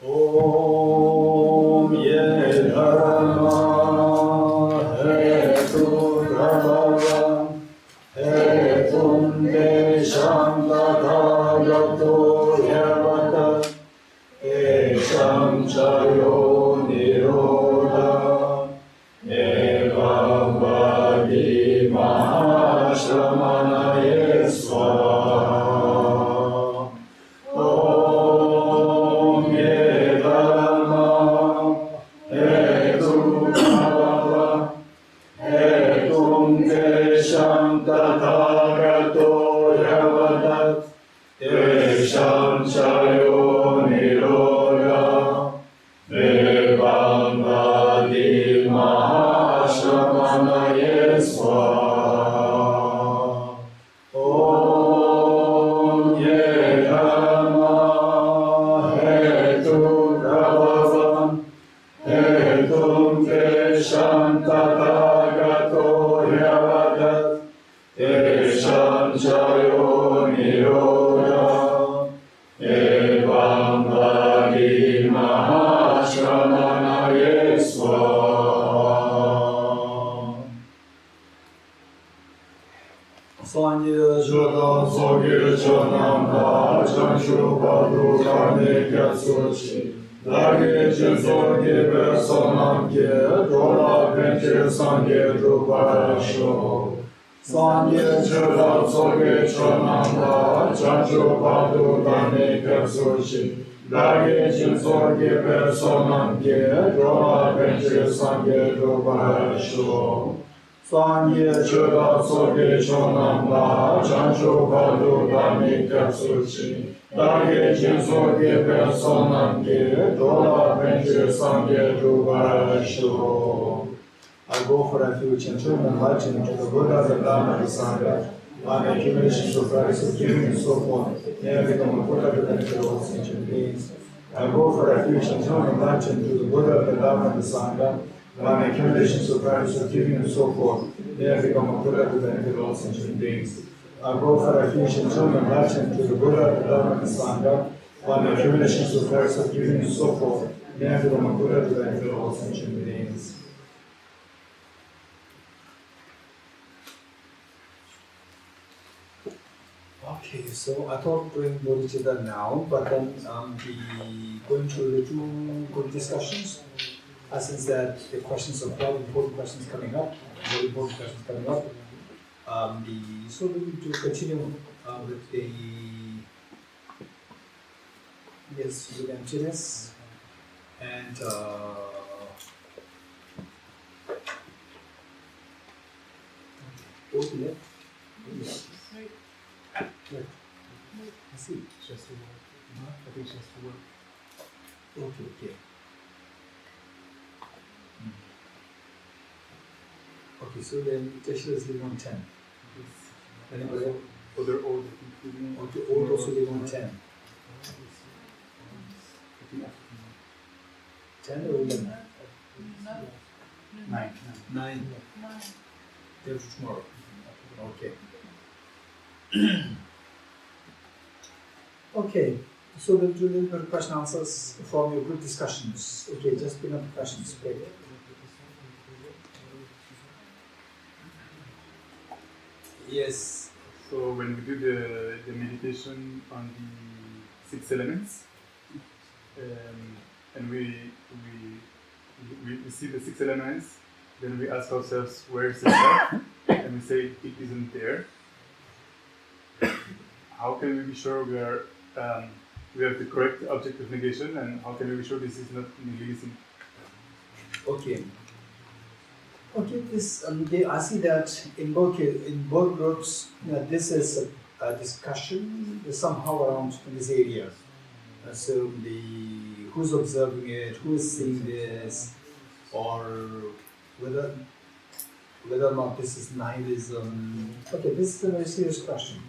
Om ye dharma hetu prabhava hetum desham tathagato yavata esham chayo nirodha evam vadi mahashramanaye swaha. Om ye dharma hetu prabhava hetum desham tathagato yavatat esham chayo nirodha evam vadi mahashramanaye swaha. Om ye dharma hetu prabhava hetum desham tathagato yavatat esham chayo nirodha evam vadi mahashramanaye swaha. Sanye Jodam Sogi Chonam Da Chanshu Padu Kane Kyatsuchi Dagi Jinsogi Personam Kye Dola Penche Sangye Druparasho Sanye Jodam Sogi Chonam Da Chanshu Padu Kane Kyatsuchi Dagi Jinsogi Personam Kye Dola Penche Sangye Druparasho Sanye Chöda Soge Chonam La Chanshu Padu Dami Kyatsuchi Dagi Jinsoge Personam Ge Dola Penche Sangye Druvarasho. I go for refuge and turn my heart into the Buddha, the Dharma, the Sangha. My accumulations of practice of giving and so forth may I become a Buddha to benefit all sentient beings. I go for refuge and turn my heart into the Buddha, the Dharma, the Sangha. My accumulations of practice of giving and so forth may I become a Buddha to benefit all sentient beings. I go for refuge and turn my heart into the Buddha, the Dharma, and the Sangha. My accumulations of practice of giving and so forth may I become a Buddha to benefit all sentient beings. Okay, so I thought doing Bodhicitta now, but then going through the two good discussions. Since that the questions of very important questions coming up, so we need to continue with the with emptiness and both left. Right. I see. Just to work. I think just to work. Okay. Okay, so then Geshe is living on 10. Anybody else? Other old, including. Okay, old also live on 10. 10 or 11? 9. 9. Till tomorrow. Okay. Okay, so we'll do a little bit of question answers from your group discussions. Okay, just bring up the questions. Okay. Yes. So when we do the meditation on the 6 elements, and we see the 6 elements, then we ask ourselves where is the self, and we say it isn't there. How can we be sure we have the correct object of negation, and how can we be sure this is not nihilism? Okay. Okay, this I see that in both groups, this is a discussion somehow around this area. So who's observing it, who is seeing this, or whether or not this is nihilism. Okay, this is a very serious question.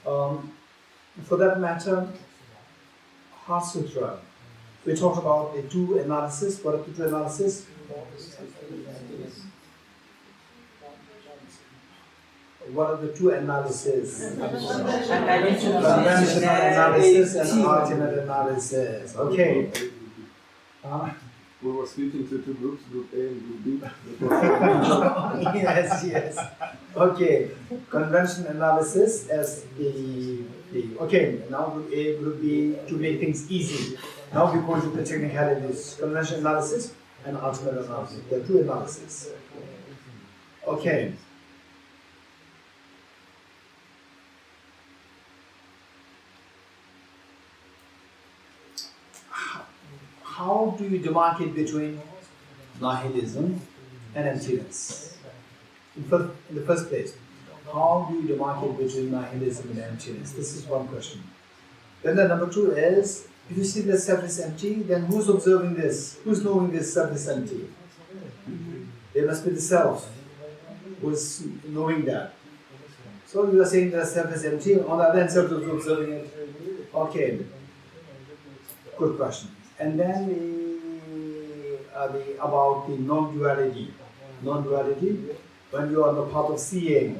For that matter, Heart Sutra, we talked about the two analysis. What are the two analysis? what are the two analyses? Conventional Conventional analysis and alternate analysis. Okay. We were speaking to two groups, Group A and Group B. Yes, yes. Okay. Conventional analysis as the okay. Now Group A, Group B, to make things easy. Now we go to the technicalities. Conventional analysis and alternate analysis. There are two analyses. Okay. How do you demarcate between nihilism and emptiness? In the first place, how do you demarcate between nihilism and emptiness? This is one question. Then the number two is, if you see the self is empty, then who's observing this? Who's knowing this self is empty? There must be the self who is knowing that. So you are saying that self is empty, on the other hand, self is observing it. Okay, good question. And then about the non-duality. Non-duality, when you are on the path of seeing,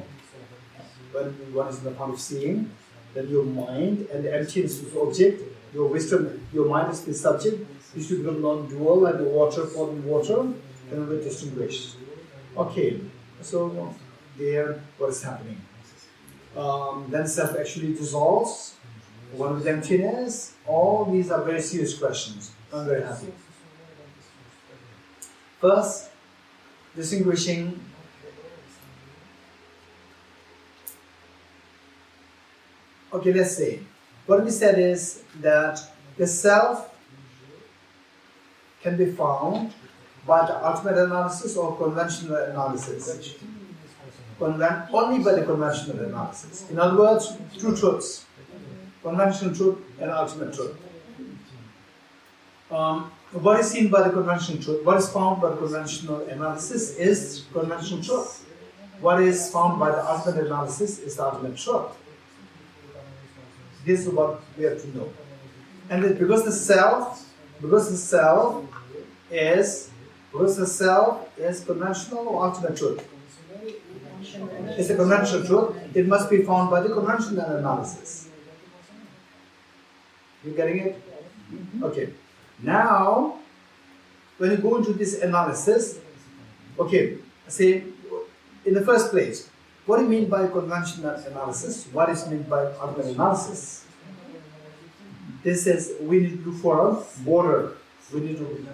when one is in the path of seeing, then your mind and the emptiness is the object, your wisdom, your mind is the subject, you should become non-dual, and the water forming water, and we distinguish. Okay, so there, what is happening? Then self actually dissolves. One with emptiness. All these are very serious questions. I'm very happy. First, distinguishing okay, let's say what we said is that the self can be found by the ultimate analysis or conventional analysis. Only by the conventional analysis. In other words, two truths. Conventional truth and ultimate truth. What is seen by the conventional truth, what is found by the conventional analysis is conventional truth. What is found by the ultimate analysis is the ultimate truth. This is what we have to know. And then because the self is conventional or ultimate truth. It's a conventional truth, it must be found by the conventional analysis. You getting it? Okay. Now, when you go into this analysis, okay, say, in the first place, what do you mean by conventional analysis? What is meant by ultimate analysis? This is, we need to look for a border. We need to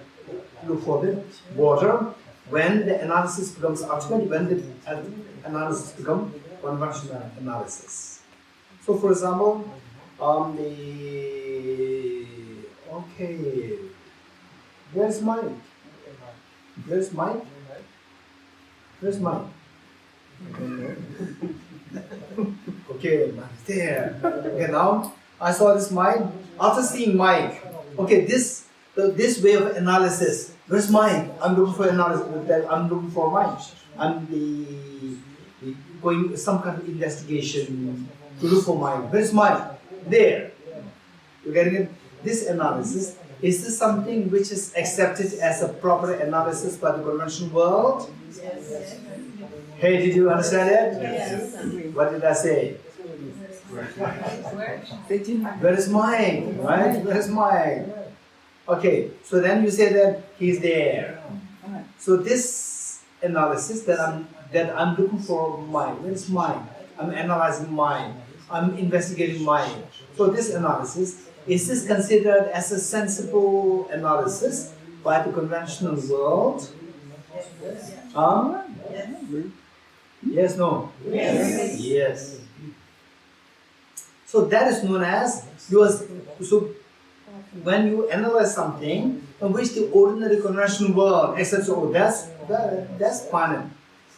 look for the border when the analysis becomes ultimate, when the analysis becomes conventional analysis. So, for example, okay, where's Mike? Where's Mike? Where's Mike? Okay, Mike there. Okay, now I saw this Mike. After seeing Mike, okay, this way of analysis. Where's Mike? I'm looking for analysis. I'm looking for Mike. I'm going some kind of investigation to look for Mike. Where's Mike? There. You're getting it? This analysis, is this something which is accepted as a proper analysis by the conventional world? Yes. Hey, did you understand it? Yes. What did I say? Where is Mike? Right? Where is Mike? Okay, so then you say that he's there. So this analysis that I'm looking for Mike. Where is Mike? I'm analyzing Mike. I'm investigating Mike. So this analysis, is this considered as a sensible analysis by the conventional world? Yes, no? Yes. Yes. So that is known as, so when you analyze something in which the ordinary conventional world accepts, oh, that's fine,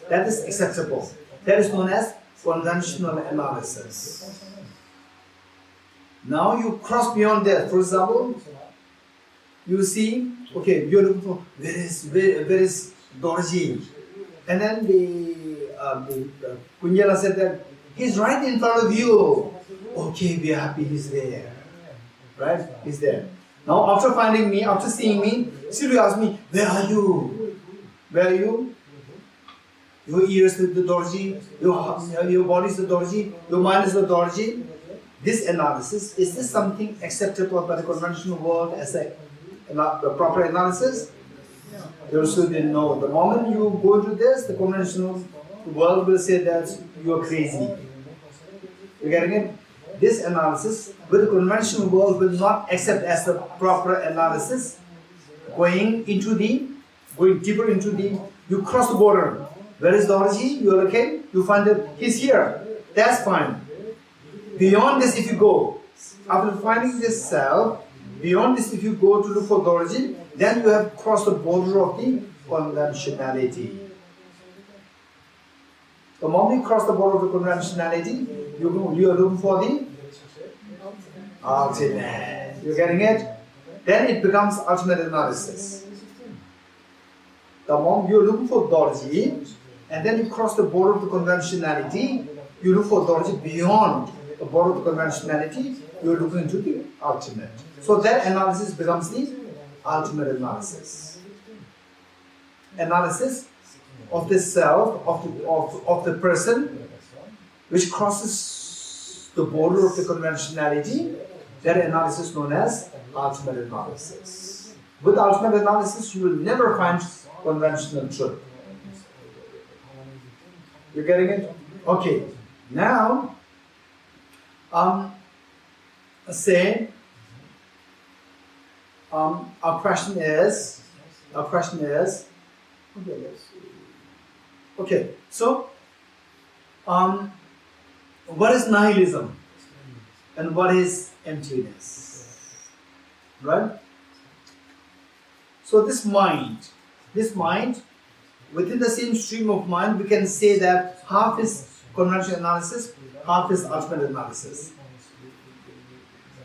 that is acceptable. That is known as conventional analysis. Now you cross beyond that. For example, you see, okay, you're looking for where is Dorji, and then the Kunyala said that he's right in front of you. Okay, we are happy he's there, right? He's there. Now after finding me, after seeing me, still you ask me, where are you? Where are you? Your ears is the dorji, your body is the dorji, your mind is the dorji. This analysis, is this something acceptable by the conventional world as a proper analysis? You should know. The moment you go to this, the conventional world will say that you are crazy. You getting it? This analysis, with the conventional world, will not accept as the proper analysis. Going deeper into the, you cross the border. Where is the origin? You are okay? You find that he's here. That's fine. Beyond this, if you go, after finding this self, beyond this, if you go to look for the origin, then you have crossed the border of the conventionality. The moment you cross the border of the conventionality, you are looking for the ultimate. You're getting it? Then it becomes ultimate analysis. The moment you're looking for Dorji, and then you cross the border of the conventionality, you look for Dorji beyond the border of the conventionality, you're looking into the ultimate. So that analysis becomes the ultimate analysis. Analysis of the self, of the person, which crosses the border of the conventionality, that analysis is known as ultimate analysis. With ultimate analysis, you will never find conventional truth. You getting it? Okay. Now, say, our question is, okay, so, what is nihilism and what is emptiness? Right? So this mind, within the same stream of mind, we can say that half is conventional analysis, half is ultimate analysis.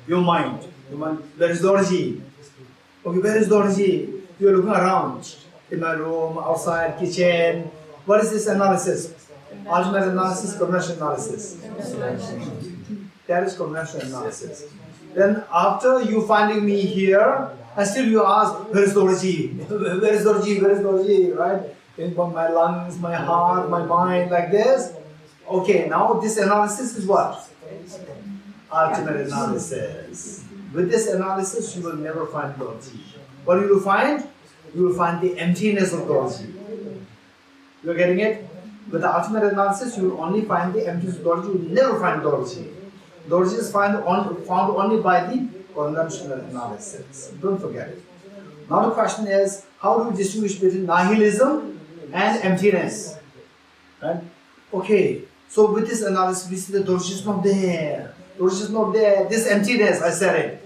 Your mind, where is the origin? Okay, where is the origin? You are looking around, in my room, outside, kitchen. What is this analysis? Ultimate analysis, conventional analysis. That is conventional analysis. Then after you finding me here, and still you ask, where is the origin? Where is the origin? Where is the origin? Right? In my lungs, my heart, my mind, like this. Okay, now this analysis is what? Ultimate analysis. With this analysis, you will never find the origin. What you will find? You will find the emptiness of the origin. You are getting it? With the ultimate analysis, you will only find the emptiness of the origin. You will never find the origin. The origin is found only by the conventional analysis. Don't forget it. Now the question is, how do we distinguish between nihilism and emptiness? Right? Okay, so with this analysis, we see the origin is not there. The origin is not there. This emptiness, I said it.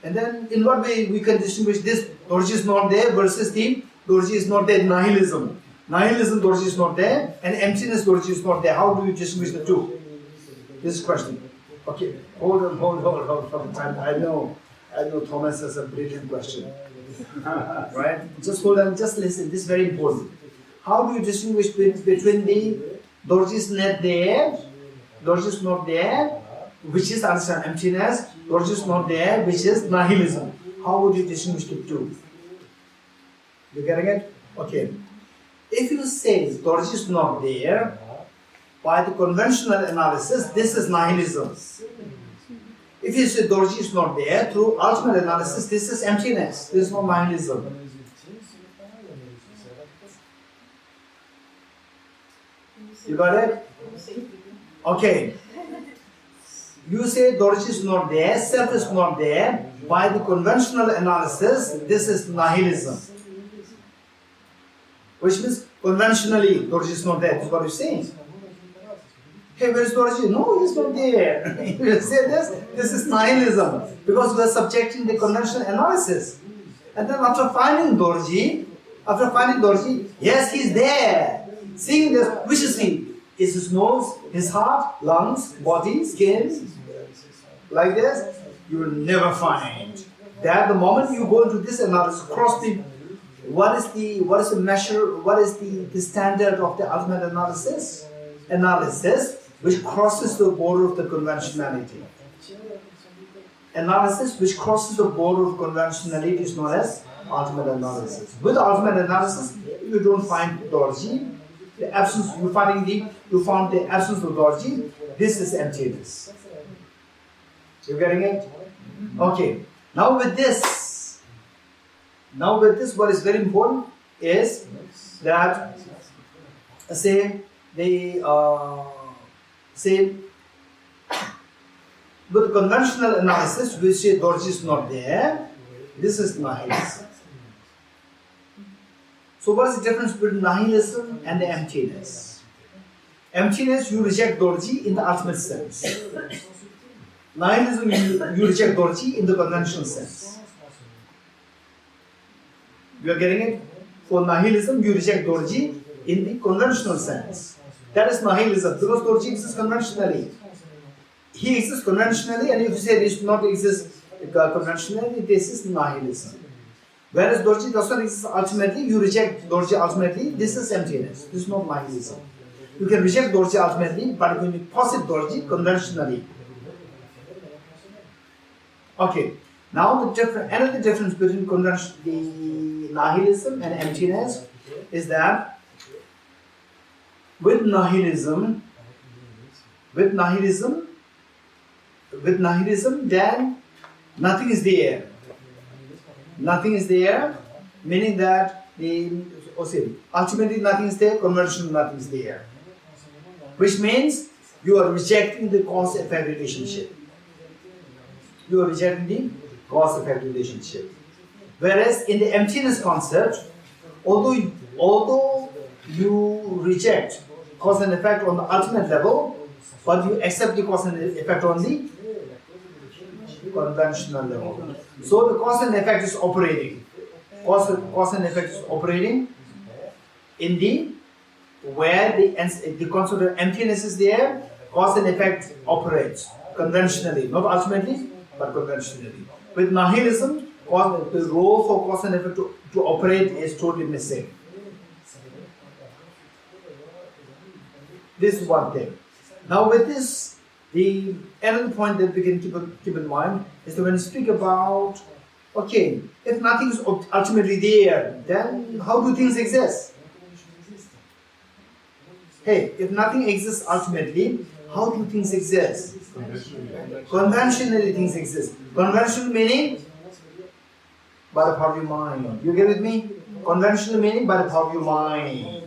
And then, in what way we can distinguish this origin is not there versus the origin is not there, nihilism. Nihilism, the origin is not there, and emptiness, the origin is not there. How do you distinguish the two? This question. Okay, hold on for the time. I know Thomas has a brilliant question. Right? Just hold on, just listen. This is very important. How do you distinguish between the origin is not there, the origin is not there, which is understand emptiness, the origin is not there, which is nihilism? How would you distinguish the two? You getting it? Okay. If you say the origin is not there, by the conventional analysis, this is nihilism. If you say the origin is not there, through ultimate analysis, this is emptiness. This is not nihilism. You got it? Okay. You say the origin is not there, self is not there. By the conventional analysis, this is nihilism. Which means conventionally, the origin is not there. This is what you're saying. Hey, where is the origin? No, he's not there. You say this is nihilism. Because we are subjecting the conventional analysis. And then after finding the origin, yes, he's there. Seeing this, which is he? Is his nose, his heart, lungs, body, skin? Like this, you will never find. That the moment you go into this analysis, cross the what is the measure, what is the standard of the ultimate analysis? Analysis which crosses the border of the conventionality. Analysis which crosses the border of conventionality is known as ultimate analysis. With ultimate analysis, you don't find the origin, the absence, you found the absence of Dorji, this is emptiness. You getting it? Okay. Now with this, what is very important is that say with conventional analysis, we say Dorji is not there. This is nihilism. So what is the difference between nihilism and the emptiness? Emptiness, you reject Dorji in the ultimate sense. Nihilism, you reject Dorji in the conventional sense. You are getting it? For nihilism, you reject Dorji in the conventional sense. That is nihilism, because Dorji exists conventionally. He exists conventionally, and if you say this does not exist conventionally, this is nihilism. Whereas Dorji does not exist ultimately, you reject Dorji ultimately, this is emptiness. This is not nihilism. You can reject Dorji ultimately, but you can posit Dorji conventionally. Okay, now another difference between the nihilism and emptiness is that with nihilism, then nothing is there. Nothing is there, meaning that ultimately nothing is there, conventional nothing is there. Which means you are rejecting the cause-effect relationship. You are rejecting the cause-effect relationship. Whereas in the emptiness concept, although you reject cause and effect on the ultimate level, but you accept the cause and effect on the conventional level. So the cause and effect is operating. Cause and effect is operating in where the concept of emptiness is there. Cause and effect operates conventionally, not ultimately, but conventionally. With nihilism, the role for cause and effect to operate is totally missing. This is one thing. Now with this, the another point that we can keep in mind is that when you speak about, okay, if nothing is ultimately there, then how do things exist? Hey, if nothing exists ultimately, how do things exist? Conventionally things exist. Conventional meaning by the power of your mind. You get with me? Conventional meaning by the power of your mind.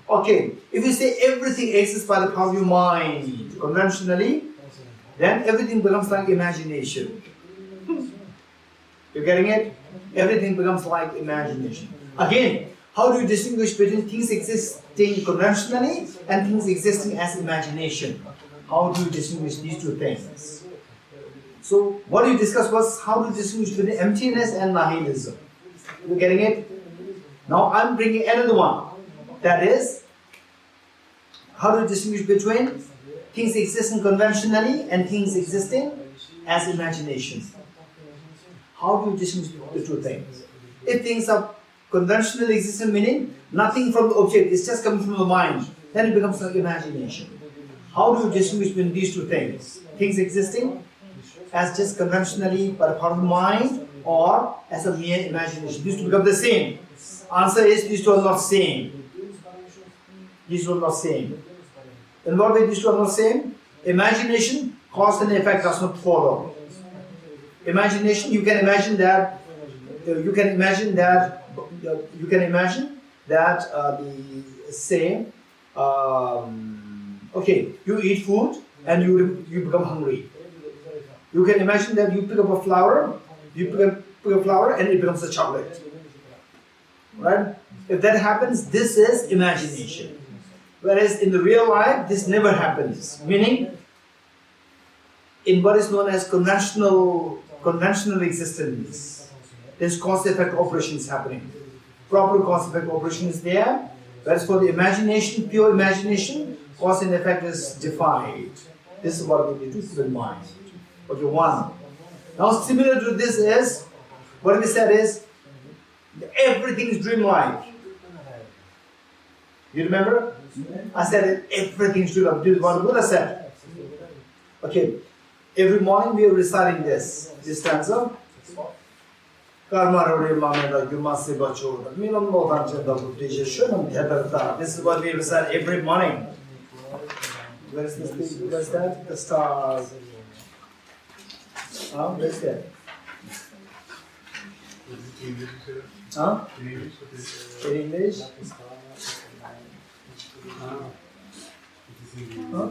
Okay, if you say everything exists by the power of your mind, conventionally, then everything becomes like imagination. You're getting it? Everything becomes like imagination. Again, how do you distinguish between things existing conventionally and things existing as imagination? How do you distinguish these two things? So, what we discussed was how to distinguish between emptiness and nihilism. You're getting it? Now I'm bringing another one. That is, how to distinguish between things existing conventionally and things existing as imagination. How do you distinguish the two things? If things are conventionally existing, meaning nothing from the object, it's just coming from the mind, then it becomes like imagination. How do you distinguish between these two things? Things existing as just conventionally by the power of the mind or as a mere imagination. These two become the same. Answer is these two are not same. These two are not same. In what way these two are not same? Imagination, cause and effect does not follow. Imagination, you can imagine that okay, you eat food and you become hungry. You can imagine that you pick up a flower, and it becomes a chocolate. Right? If that happens, this is imagination. Whereas in the real life, this never happens. Meaning, in what is known as conventional existence, there's cause-effect operations happening. Proper cause-effect operation is there. Whereas for the imagination, pure imagination, cause and effect is defied. This is what we need to keep in mind. Okay, one. Now, similar to this is, what we said is, everything is dreamlike. You remember? I said everything is dreamlike. This is what Buddha said. Okay, every morning we are reciting this stanza. This is what we recite every morning. Where is this? Where's that? The stars. Where's that? Huh? In English, what is In English? Huh?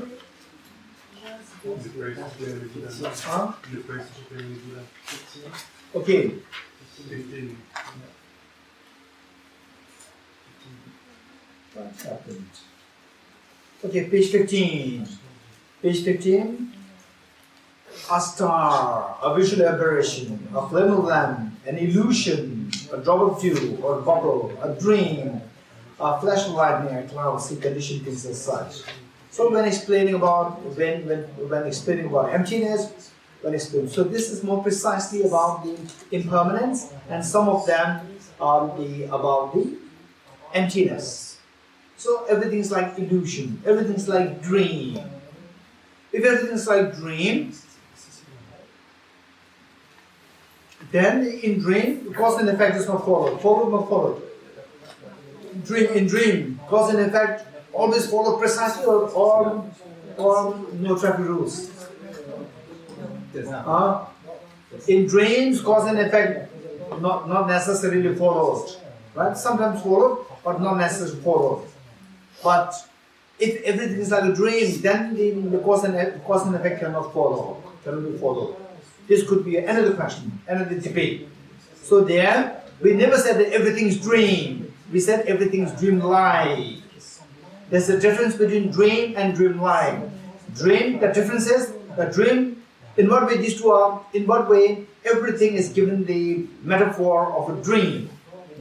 the praise of the Buddha? Huh? The praise of the Buddha. Okay. 15. What happened? Okay, page 15. Page 15. A star, a visual aberration, a flame of lamp, an illusion, a drop of dew or bubble, a dream, a flash of lightning, a cloud, see conditioned things as such. So when explaining about explaining about emptiness, so this is more precisely about the impermanence, and some of them are about the emptiness. So everything's like illusion, everything's like dream. If everything's like dream, then in dream, cause and effect is not followed. Followed, not followed. In dream, cause and effect always follow precisely or no traffic rules. In dreams, cause and effect not necessarily followed. Right? Sometimes followed, but not necessarily followed. But if everything is like a dream, then the cause and effect cannot be followed. This could be another question, another debate. So there, we never said that everything is dream. We said everything is dream-like. There's a difference between dream and dream-like. Dream, the difference is, the dream, in what way these two are, in what way everything is given the metaphor of a dream.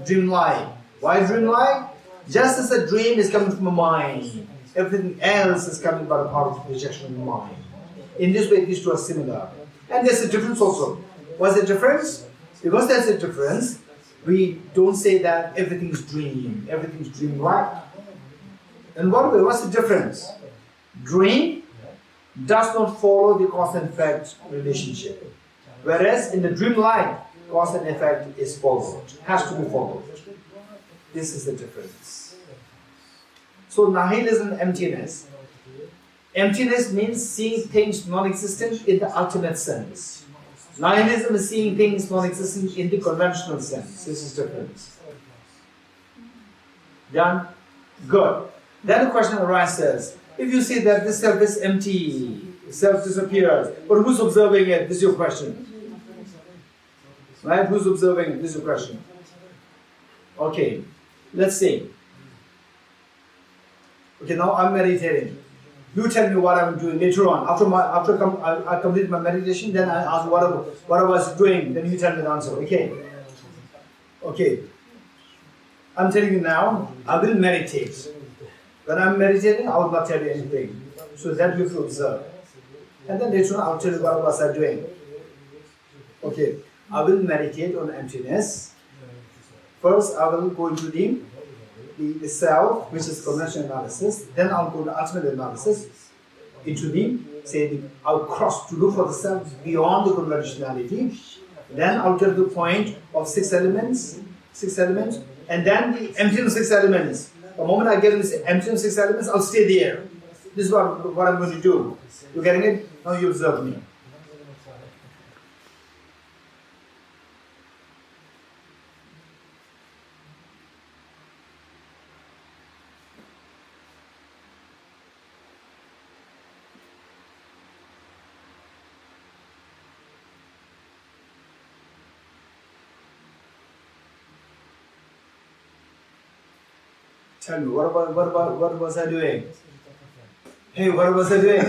Dream-like. Why dream-like? Just as a dream is coming from a mind, everything else is coming by the power of projection of the mind. In this way, these two are similar. And there's a difference also. What's the difference? Because there's a difference, we don't say that everything is dream, everything is dream-like. And what's the difference? Dream does not follow the cause and effect relationship. Whereas in the dream-like, cause and effect is followed, has to be followed. This is the difference. So nihilism, emptiness. Emptiness means seeing things non-existent in the ultimate sense. Nihilism is seeing things non-existent in the conventional sense. This is different. Done? Good. Then the question arises, if you see that this self is empty, self disappears, but who's observing it? This is your question. Right? Who's observing it? This is your question. Okay, let's see. Okay, now I'm meditating. You tell me what I'm doing later on. After I complete my meditation, then I ask what I was doing. Then you tell me the answer. Okay. Okay. I'm telling you now, I will meditate. When I'm meditating, I will not tell you anything. So that you have to observe. And then later on, I'll tell you what was I doing. Okay. I will meditate on emptiness. First, I will go into the self, which is conventional analysis. Then I'll go to ultimate analysis, into I'll cross to look for the self beyond the conventionality. Then I'll get to the point of six elements, and then the emptiness 6 elements. The moment I get in this emptiness 6 elements, I'll stay there. This is what I'm going to do. You getting it? Now you observe me. Tell me, what was I doing? Hey, what was I doing?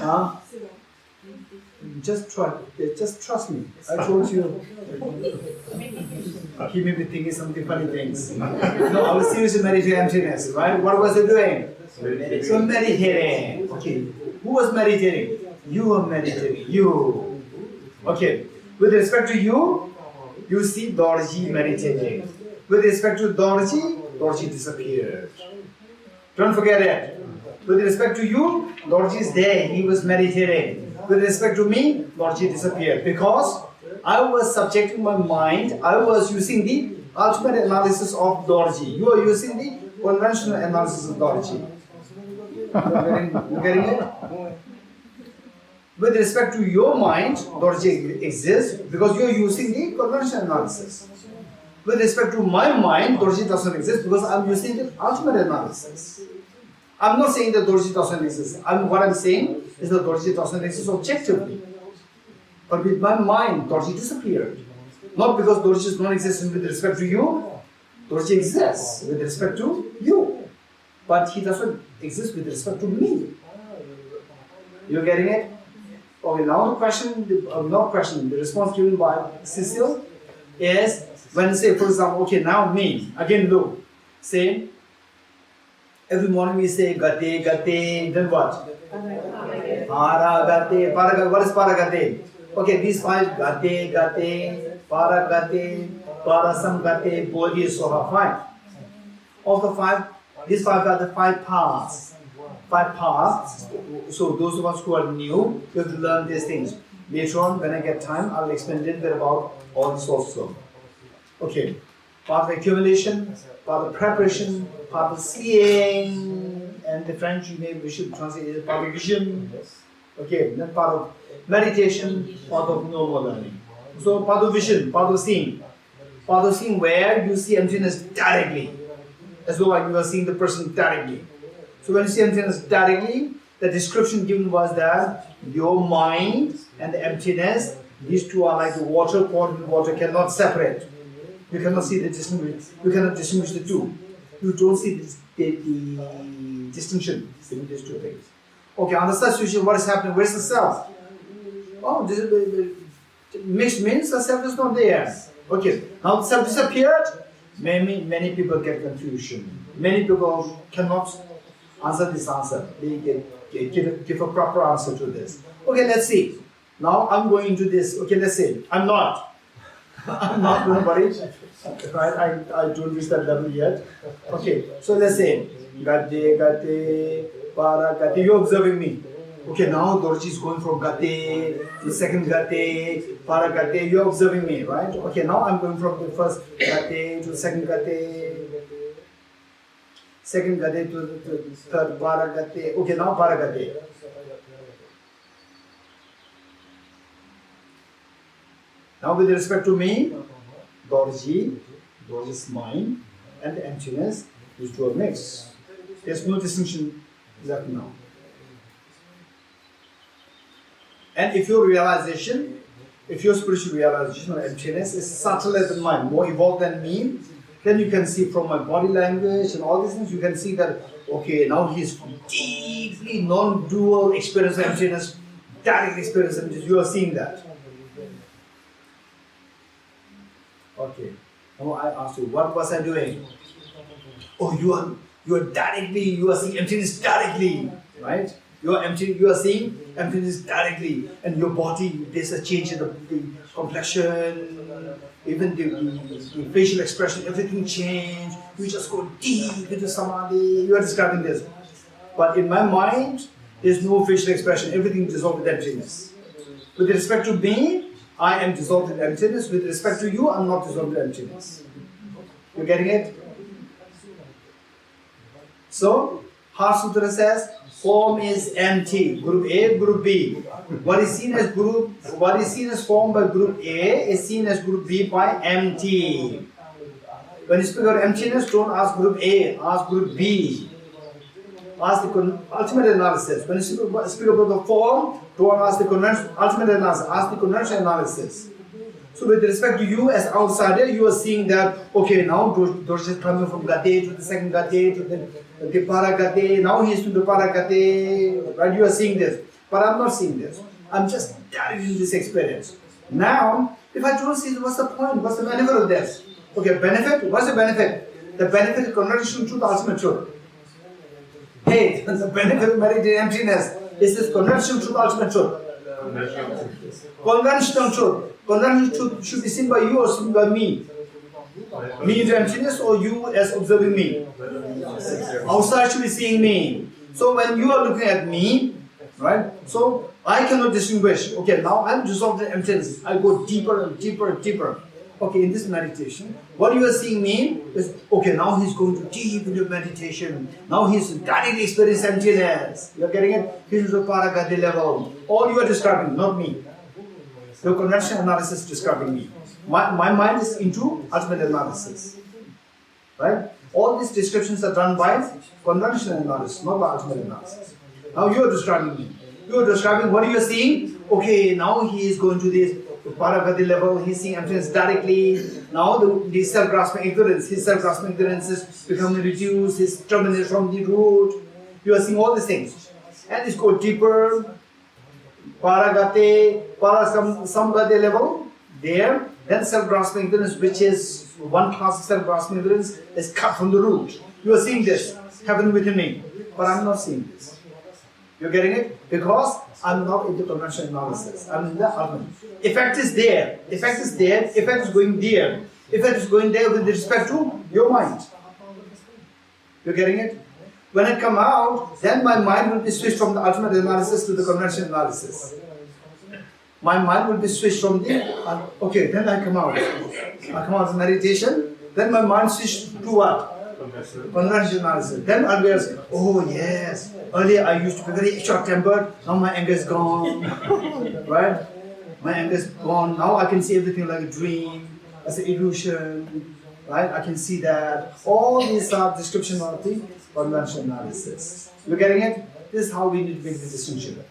Huh? Just trust me. I told you. He may be thinking something funny things. No, I was seriously meditating emptiness, right? What was I doing? So meditating. Okay. Who was meditating? You were meditating. You. Okay. With respect to you, you see Dorji meditating. With respect to Dorji disappeared. Don't forget it. With respect to you, Dorji is there. He was meditating. With With respect to me, Lordship disappeared because I was subjecting my mind, I was using the ultimate analysis of Dorji. You are using the conventional analysis of Dorji. You getting it? With respect to your mind, Dorji exists because you are using the conventional analysis. With respect to my mind, Dorji doesn't exist because I'm using the ultimate analysis. I'm not saying that Dorji doesn't exist. What I'm saying is that Dorji doesn't exist objectively. But with my mind, Dorji disappeared. Not because Dorji is non-existent with respect to you. Dorji exists with respect to you. But he doesn't exist with respect to me. You're getting it? Okay, now the question, the response given by Cecil is when you say, for example, okay, now me, again look, say, every morning we say gate, gate, then what? Para gate, what is para gate? Okay, these five gate, gate, para gate, parasam gate, bodhi, soha, five. Of the five, these five are the five paths. Five paths. So those of us who are new, you have to learn these things. Later on, when I get time, I will explain a little bit about all this also. Okay, path of accumulation, path of preparation, path of seeing, and the French we should translate it as path of vision. Okay, then path of meditation, path of normal learning. So path of vision, path of seeing. Path of seeing where you see emptiness directly, as though like you are seeing the person directly. So when you see emptiness directly, the description given was that your mind and the emptiness, these two are like the water, pot and water cannot separate. You cannot see the distinction. You cannot distinguish the two. You don't see the distinction between these two things. Okay, under such situation, what is happening? Where's the self? Oh, this is mixed means the self is not there. Okay, now the self disappeared. Many people get confusion. Many people cannot answer this answer. They give a proper answer to this. Okay, let's see. Now I'm going into this. Okay, let's say I'm not. I'm not going to worry. Right? I don't reach that level yet. Okay, so let's say gate, gate, para gate. You're observing me. Okay, now Dorji is going from gate to the second gate, para gate. You're observing me, right? Okay, now I'm going from the first gate to the second gate. Second gate to the third para gate. Okay, now para gate. Now with respect to me, Dorji's mind and the emptiness, these two are mixed. There's no distinction left now. And if your realization, if your spiritual realization of emptiness is subtler than mine, more evolved than me, then you can see from my body language and all these things, you can see that, okay, now he's deeply non-dual experience of emptiness, direct experience of emptiness. You are seeing that. Okay. Now I asked you, what was I doing? Oh, you are directly, you are seeing emptiness directly, right? You are seeing emptiness directly, and your body, there's a change in the complexion, even the facial expression, everything changed. You just go deep into samadhi. You are describing this. But in my mind, there's no facial expression, everything dissolved with emptiness. With respect to me, I am dissolved in emptiness. With respect to you, I'm not dissolved in emptiness. You getting it? So, Heart Sutra says, form is empty. Group A, Group B. What is seen as form by Group A is seen as Group B by empty. When you speak about emptiness, don't ask Group A, ask Group B. Ask the ultimate analysis. When you speak about the form, don't ask the ultimate analysis, ask the conventional analysis. So with respect to you as outsider, you are seeing that, okay, now Dorji is coming from gate to the second gate to the para gate, now he is to the para gate, right? You are seeing this. But I'm not seeing this. I'm just directly in this experience. Now, if I don't see it, what's the point? What's the benefit of this? Okay, benefit? What's the benefit? The benefit is conversion to the ultimate truth. Hey, the benefit of meditating emptiness is this conversion to the ultimate truth. Conventional truth. Conventional truth should be seen by you or seen by me. Me into emptiness or you as observing me. Outside should be seeing me. So when you are looking at me, Right? So I cannot distinguish. Okay, now I'm dissolved in emptiness. I go deeper and deeper and deeper. Okay, in this meditation, what you are seeing me is, okay, now he's going to deep into meditation. Now he's directly experiencing emptiness. You're getting it? He's into paragati level. All you are describing, not me. Your conventional analysis is describing me. My mind is into ultimate analysis. Right? All these descriptions are done by conventional analysis, not by ultimate analysis. Now you are describing me. You are describing what you are seeing. Okay, now he is going to this paragati level, he's seeing emptiness directly. Now the self-grasping ignorance, his self-grasping ignorance is becoming reduced, he's terminated from the root. You are seeing all these things. And it's go deeper, paragati, samgati level, there. Then self-grasping ignorance, which is one class of self-grasping ignorance, is cut from the root. You are seeing this happen within me, but I'm not seeing this. You're getting it? Because I'm not into conventional analysis. I'm in the ultimate. Effect is there. Effect is there. Effect is going there. Effect is going there with respect to your mind. You're getting it? When I come out, then my mind will be switched from the ultimate analysis to the conventional analysis. My mind will be switched from the, okay, then I come out. I come out of meditation, then my mind switched to what? Conventional analysis. Then I'll be asking, oh yes, earlier I used to be very short-tempered, now my anger is gone. Right? My anger is gone. Now I can see everything like a dream, as an illusion. Right? I can see that. All these are description of the conventional analysis. You're getting it? This is how we need to make the distinction.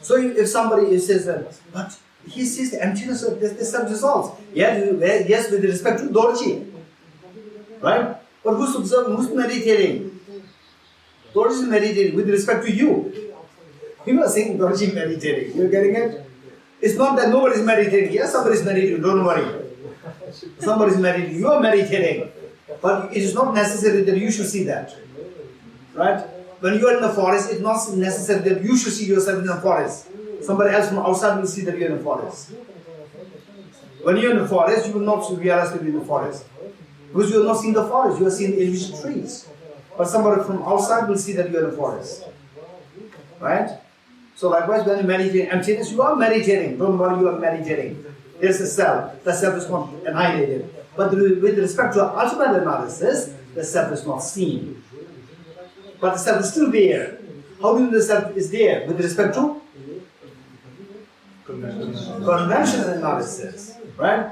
So if somebody says that, but he sees the emptiness of this self-dissolves. Yes, with respect to Dorji. Right? But who's observing? Who's meditating? Dorji is meditating with respect to you. You are saying Dorji meditating. You're getting it? It's not that nobody is meditating. Yes, somebody is meditating. Don't worry. Somebody is meditating. You are meditating. But it is not necessary that you should see that. Right? When you are in the forest, it's not necessary that you should see yourself in the forest. Somebody else from outside will see that you are in the forest. When you are in the forest, you will not realize that you are in the forest. Because you are not seeing the forest, you are seeing the individual trees. But somebody from outside will see that you are in the forest. Right? So likewise, when you meditate emptiness, you are meditating. Don't worry, you are meditating. There's a self. The self is not annihilated. But with respect to the ultimate analysis, the self is not seen. But the self is still there. How do you know the self is there? With respect to conventional analysis. Right?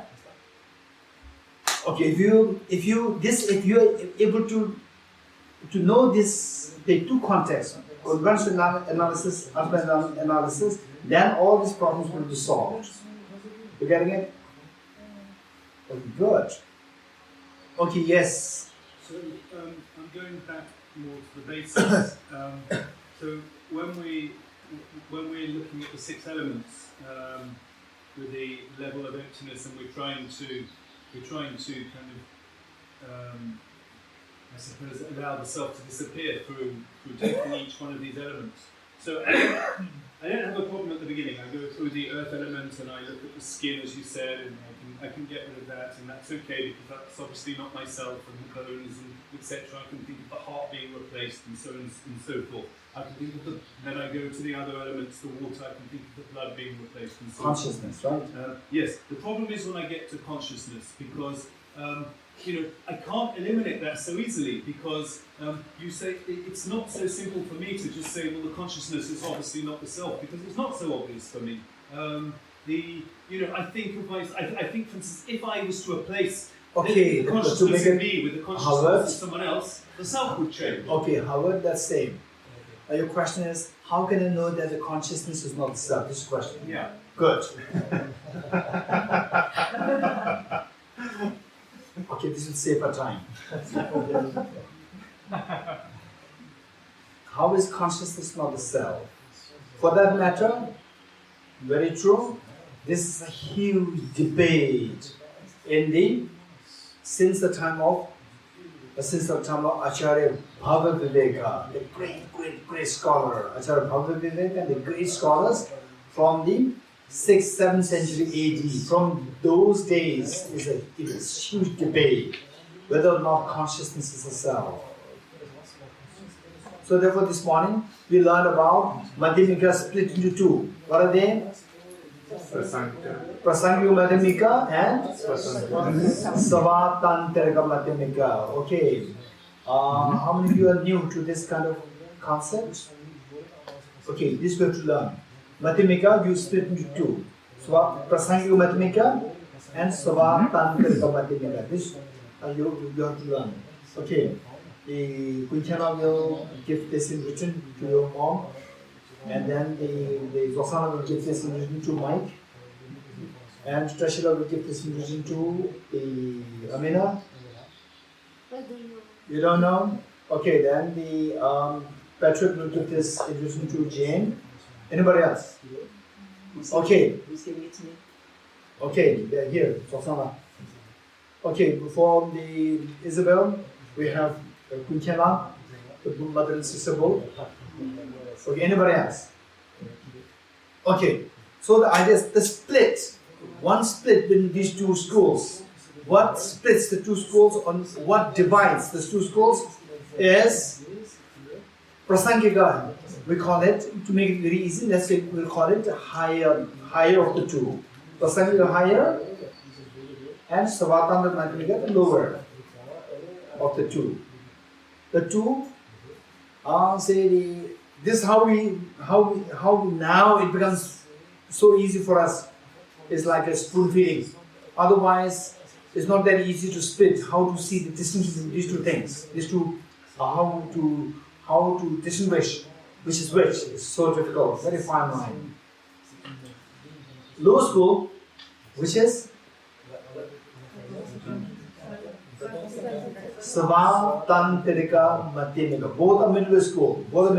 Okay, if you are able to know this, the two contexts, conventional analysis, ultimate analysis, then all these problems will be solved. You getting it? Okay, good. Okay, yes. So I'm going back more to the basics. So when we're looking at the 6 elements with the level of emptiness, and we're trying to kind of, I suppose, allow the self to disappear through taking each one of these elements. So I don't have a problem at the beginning. I go through the earth element and I look at the skin, as you said, and I can get rid of that, and that's okay because that's obviously not myself, and the bones and etc. I can think of the heart being replaced and so on and so forth. I can think of then I go to the other elements, the water. I can think of the blood being replaced and so on. Consciousness, right? Yes. The problem is when I get to consciousness, because I can't eliminate that so easily, because you say it's not so simple for me to just say, well, the consciousness is obviously not the self, because it's not so obvious for me. I think, for instance, if I was to replace the consciousness in me with the consciousness of someone else, the self would change. Okay, Howard, that's same. Your question is, how can I know that the consciousness is not the self? This is the question. Yeah. Good. Okay, this will save our time. How is consciousness not the self? For that matter, very true, this is a huge debate since the time of Acharya Bhavaviveka, the great scholar, Acharya Bhavaviveka, and the great scholars from the 6th, 7th century AD. From those days, it is a huge debate whether or not consciousness is a self. So therefore this morning we learned about Madhyamika split into two. What are they? Prasangika Madhyamika and Savatantarika Madhyamika. Okay. How many of you are new to this kind of concept? Okay, this we have to learn. Madhyamika you split into two. Prasangika Madhyamika and Savatantarika Madhyamika. This you have to learn. Okay. The Quinchana will give this in written to your mom, and then the Zosana will give this in written to Mike, and Trashila will give this in written to the Amina. You don't know? Okay, then the Patrick will give this in written to Jane. Anybody else? Okay. Okay, they're here, Zosana. Okay, for the Isabel, we have Quinchana, the mother and sister both. Okay, anybody else? Okay, so the idea is the split, one split between these two schools. What splits the two schools, on what divides the two schools is Prasangika. We call it, to make it very easy, let's say we'll call it higher of the two. Prasangika higher and Savatandra Madhyamika the lower of the two. The two this is how now it becomes so easy for us. It's like a spoon feeding. Otherwise, it's not that easy to split. How to see the distinction between these two things? These two, how to distinguish which is which? It's so difficult. Very fine line. Lower school, which is Savatantarika Madhyamika. Both are middle school. Both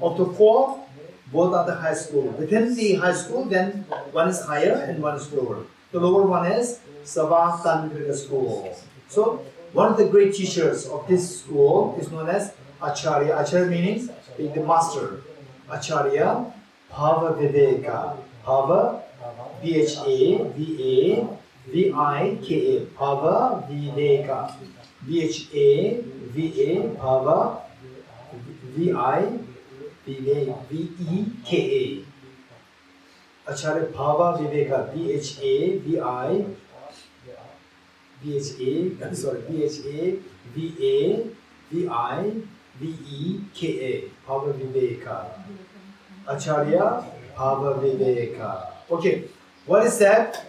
of the four, both are the high school. Within the high school, then one is higher and one is lower. The lower one is Savatantarika school. So, one of the great teachers of this school is known as Acharya. Acharya meaning the master. Acharya Bhava Viveka. Bhava, Bhava Vika, Bhava Viveka. Bhava Vika. Acharya Bhava Viveka. Vika. Bhava Viveka. Acharya Bhava Viveka. Okay, what is that?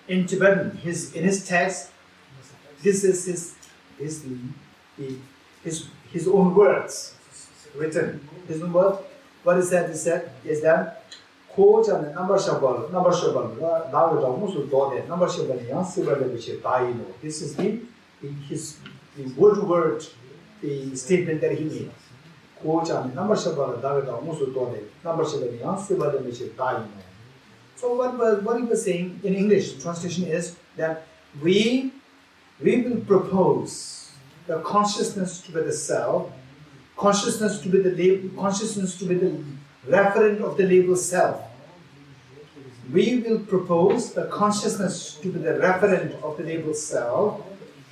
In Tibetan, in his text, this is his own words written. His own words. What is that? He said is that Kojan number shabal, this is the word the statement that he made. Kojan number shabal, So what he was saying in English translation is that we will propose the consciousness to be the self, consciousness to be the label, consciousness to be the referent of the label self. We will propose the consciousness to be the referent of the label self.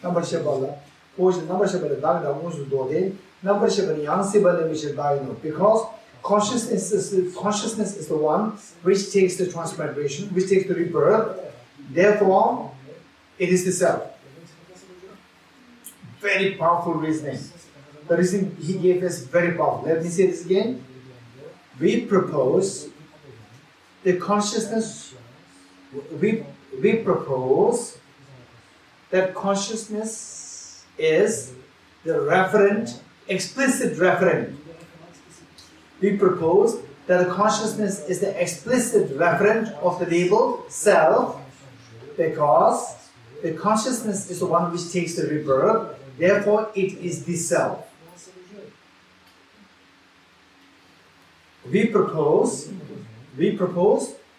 Number shabala, because consciousness is the one which takes the transmigration, which takes the rebirth. Therefore, it is the self. Very powerful reasoning. The reason he gave us very powerful. Let me say this again. We propose the consciousness. We propose that consciousness is the referent, explicit referent. We propose that the consciousness is the explicit referent of the label self, because the consciousness is the one which takes the rebirth, therefore it is the self. We propose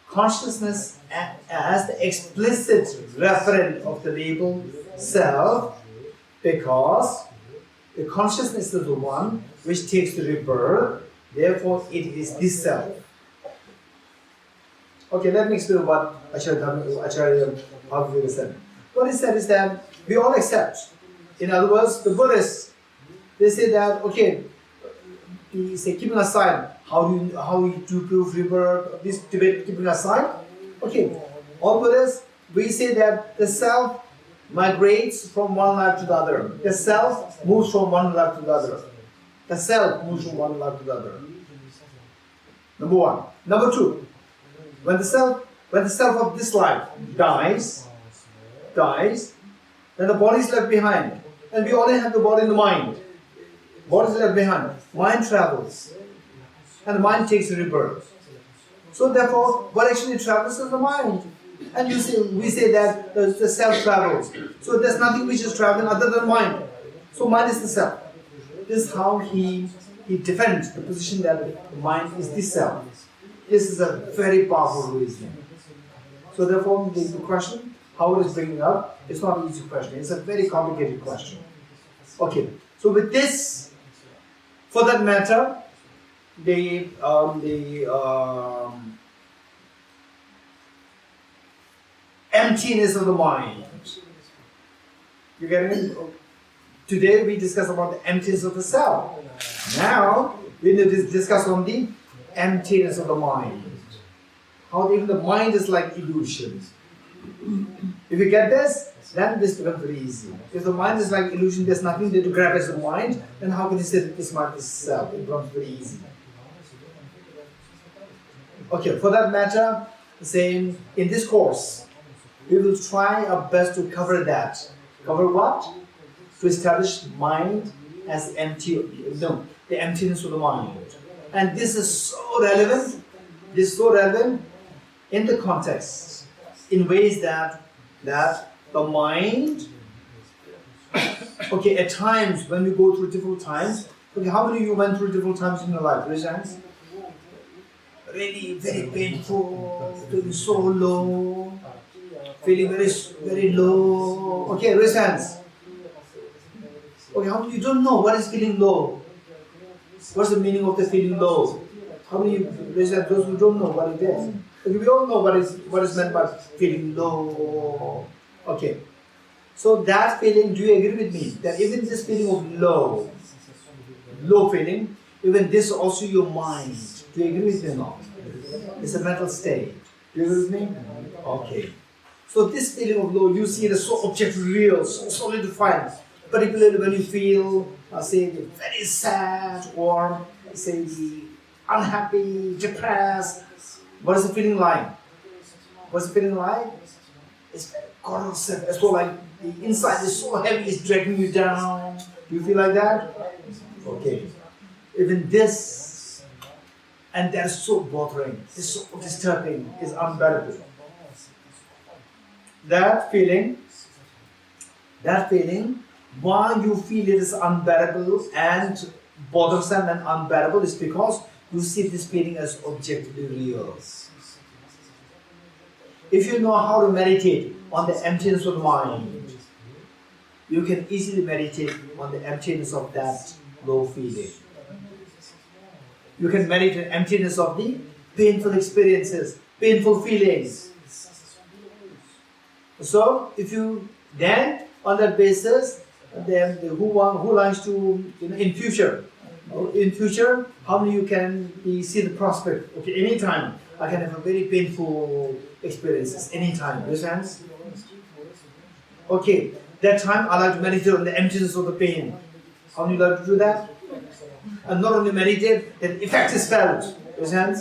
consciousness as the explicit referent of the label self, because the consciousness is the one which takes the rebirth, therefore it is this self. Okay, let me explain what Acharya Bhava said. What he said is that we all accept. In other words, the Buddhists, They say that, okay, they say keeping aside, how you do prove rebirth, this debate keeping aside, okay, all Buddhists, we say that the self migrates from one life to the other. The self moves from one life to the other. The self moves from one life to the other. Number one. Number two, when the self of this life dies, then the body is left behind. And we only have the body and the mind. Body is left behind. Mind travels. And the mind takes rebirth. So therefore, what actually travels is the mind. And we say that the self travels. So there's nothing which is traveling other than mind. So mind is the self. This is how he defends the position that the mind is the self. This is a very powerful reasoning. So therefore, the question, how it is bringing up, it's not an easy question. It's a very complicated question. Okay. So with this, for that matter, the emptiness of the mind. You get it? Today we discuss about the emptiness of the self. Now we need to discuss on the emptiness of the mind. How even the mind is like illusion. If you get this, then this becomes very easy. If the mind is like illusion, there's nothing there to grab as the mind, then how can you say that this mind is self? It becomes very easy. Okay, for that matter, saying in this course, we will try our best to cover that. Cover what? To establish mind as empty, no, the emptiness of the mind. And this is so relevant. This is so relevant in the context, in ways that the mind, okay, at times when we go through difficult times, okay, how many of you went through difficult times in your life? Raise your hands. Really very painful, feeling so low, feeling very low. Okay, raise hands. Okay, how many of you don't know what is feeling low? What's the meaning of the feeling low? How many of you raise hands? Those who don't know what it is. Okay, we all know what is meant by feeling low. Okay. So that feeling, do you agree with me? That even this feeling of low feeling, even this also your mind. Do you agree with me or not? It's a mental state. Do you agree with me? Okay. So this feeling of low, you see it as so objective, real, so solidified. Particularly when you feel, say, very sad or say unhappy, depressed. What is the feeling like? What's the feeling like? It's very corrosive. It's so like the inside is so heavy, it's dragging you down. Do you feel like that? Okay. Even this, and that is so bothering, it's so disturbing, it's unbearable. That feeling, why you feel it is unbearable and bothersome and unbearable is because you see this feeling as objectively real. If you know how to meditate on the emptiness of the mind, you can easily meditate on the emptiness of that low feeling. You can meditate on the emptiness of the painful experiences, painful feelings. So, if you then, on that basis, then who likes to, in future, how many you can see the prospect? Okay, anytime I can have a very painful experiences, anytime. Understand? Okay, that time I like to meditate on the emptiness of the pain. How many like to do that? And not only meditate, the effect is felt. Understand?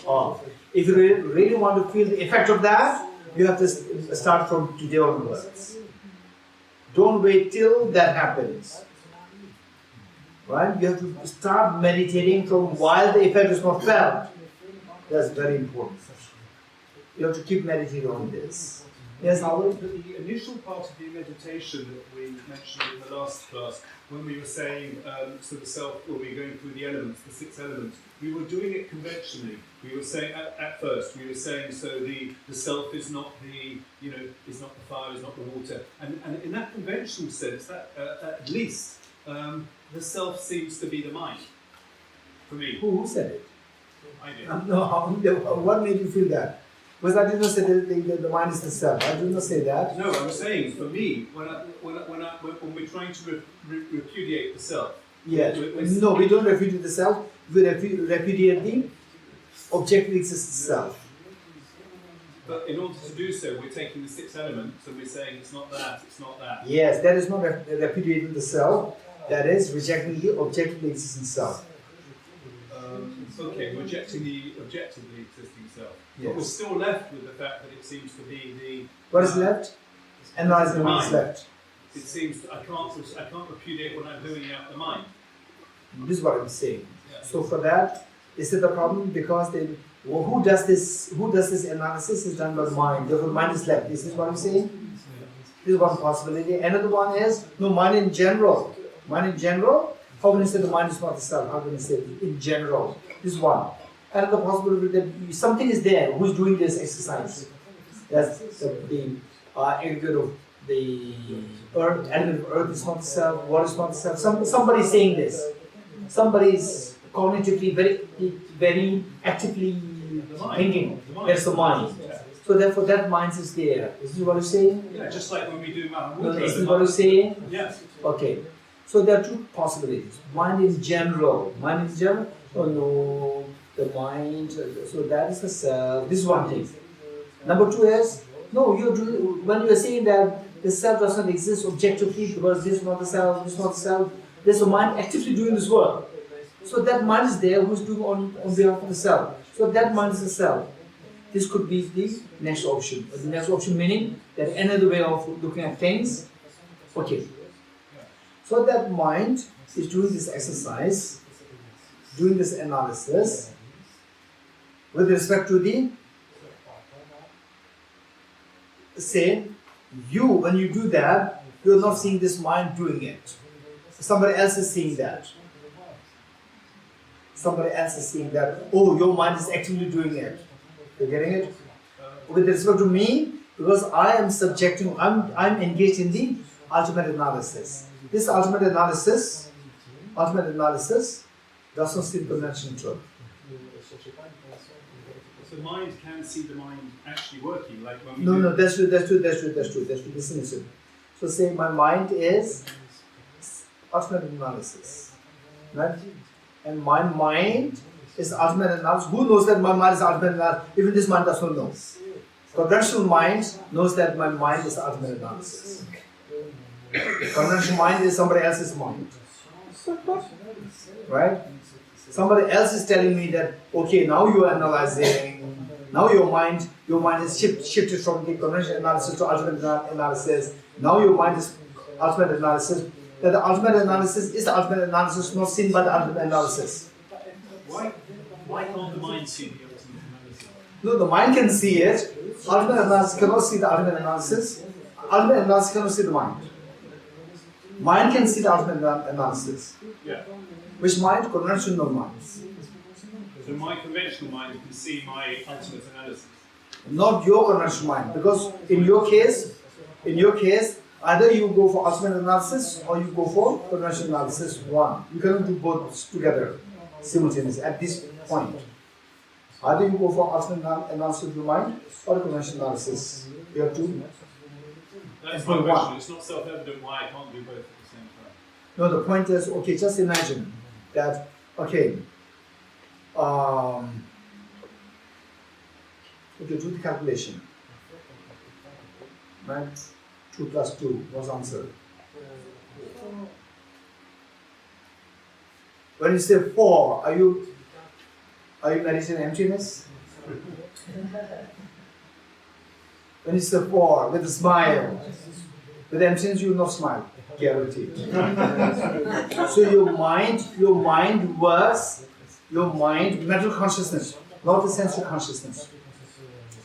Oh, if you really want to feel the effect of that, you have to start from today onwards. Don't wait till that happens. Right? You have to start meditating from while the effect is not felt. That's very important. You have to keep meditating on this. Yes, Howard? The initial part of the meditation that we mentioned in the last class, when we were saying, so the self, when we were going through the elements, the 6 elements, we were doing it conventionally. We were saying, at first, we were saying, so the self is not the, is not the fire, is not the water. And in that conventional sense, that at least, the self seems to be the mind, for me. Who said it? I did. No, what made you feel that? Because I did not say that the mind is the self. I did not say that. No, I'm saying for me, when we're trying to repudiate the self. Yes. No, we don't repudiate the self. We repudiate the objectively existing self. But in order to do so, we're taking the 6 elements and we're saying it's not that, it's not that. Yes, that is not repudiating the self. That is rejecting the objectively existing self. Okay, rejecting the objectively existing self. Yes. But we're still left with the fact that it seems to be the... What is left? Analyzing what is left. It seems I can't repudiate what I'm doing out the mind. This is what I'm saying. Yeah. So for that, is it a problem? Because then, well, who does this analysis is done by the mind. Therefore, mind is left. Is this what I'm saying? This is one possibility. Another one is, no, mind in general. Mind in general, how can you say the mind is not the self? How can you say it in general? This is one. Another possibility that something is there who is doing this exercise. That's the aggregate of the earth, element of earth is not the self, water is not the self. Somebody is saying this. Somebody is cognitively very actively thinking. That's the mind. So therefore that mind is there. Is this what you're saying? Yeah, just like when we do No, is this what you're saying? Yes. Okay. So there are two possibilities. Mind in general. Mind in general. Oh no, the mind. So that is the self. This is one thing. Number two is, no, when you are saying that the self does not exist objectively because this is not the self, this is not the self, there's a mind actively doing this work. So that mind is there who's doing on behalf of the self. So that mind is the self. This could be the next option. The next option meaning that another way of looking at things. Okay. So that mind is doing this exercise, doing this analysis with respect to the, say, when you do that, you're not seeing this mind doing it. Somebody else is seeing that. Somebody else is seeing that, oh, your mind is actively doing it. You're getting it? With respect to me, because I am subjecting, I'm engaged in the ultimate analysis. This ultimate analysis does not see the conventional truth. So mind can see the mind actually working, like when we No, that's true. Listen. So say my mind is ultimate analysis, right? And my mind is ultimate analysis. Who knows that my mind is ultimate analysis? Even this mind does not know. Conventional mind knows that my mind is ultimate analysis. Conventional mind is somebody else's mind, right? Somebody else is telling me that, okay, now you are analyzing. Now your mind is shifted from the conventional analysis to ultimate analysis. Now your mind is ultimate analysis. That the ultimate analysis is the ultimate analysis, not seen by the ultimate analysis. Why can't the mind see the ultimate analysis? No, the mind can see it. Ultimate analysis cannot see the ultimate analysis. Ultimate analysis cannot see the mind. Mind can see the ultimate analysis. Yeah. Which mind? Conventional mind. So my conventional mind can see my ultimate analysis. Not your conventional mind, because in your case, either you go for ultimate analysis or you go for conventional analysis. One, you cannot do both together simultaneously at this point. Either you go for ultimate analysis of the mind or conventional analysis. You have to. That's my question. It's not self-evident why I can't do both at the same time. No, the point is, okay, just imagine that, okay, do the calculation, right? 2 plus 2 was answered. When you say 4, are you meditating emptiness? When you say 4 with a smile, with emptiness you will not smile, guaranteed. So your mind works, mental consciousness, not the sensory consciousness.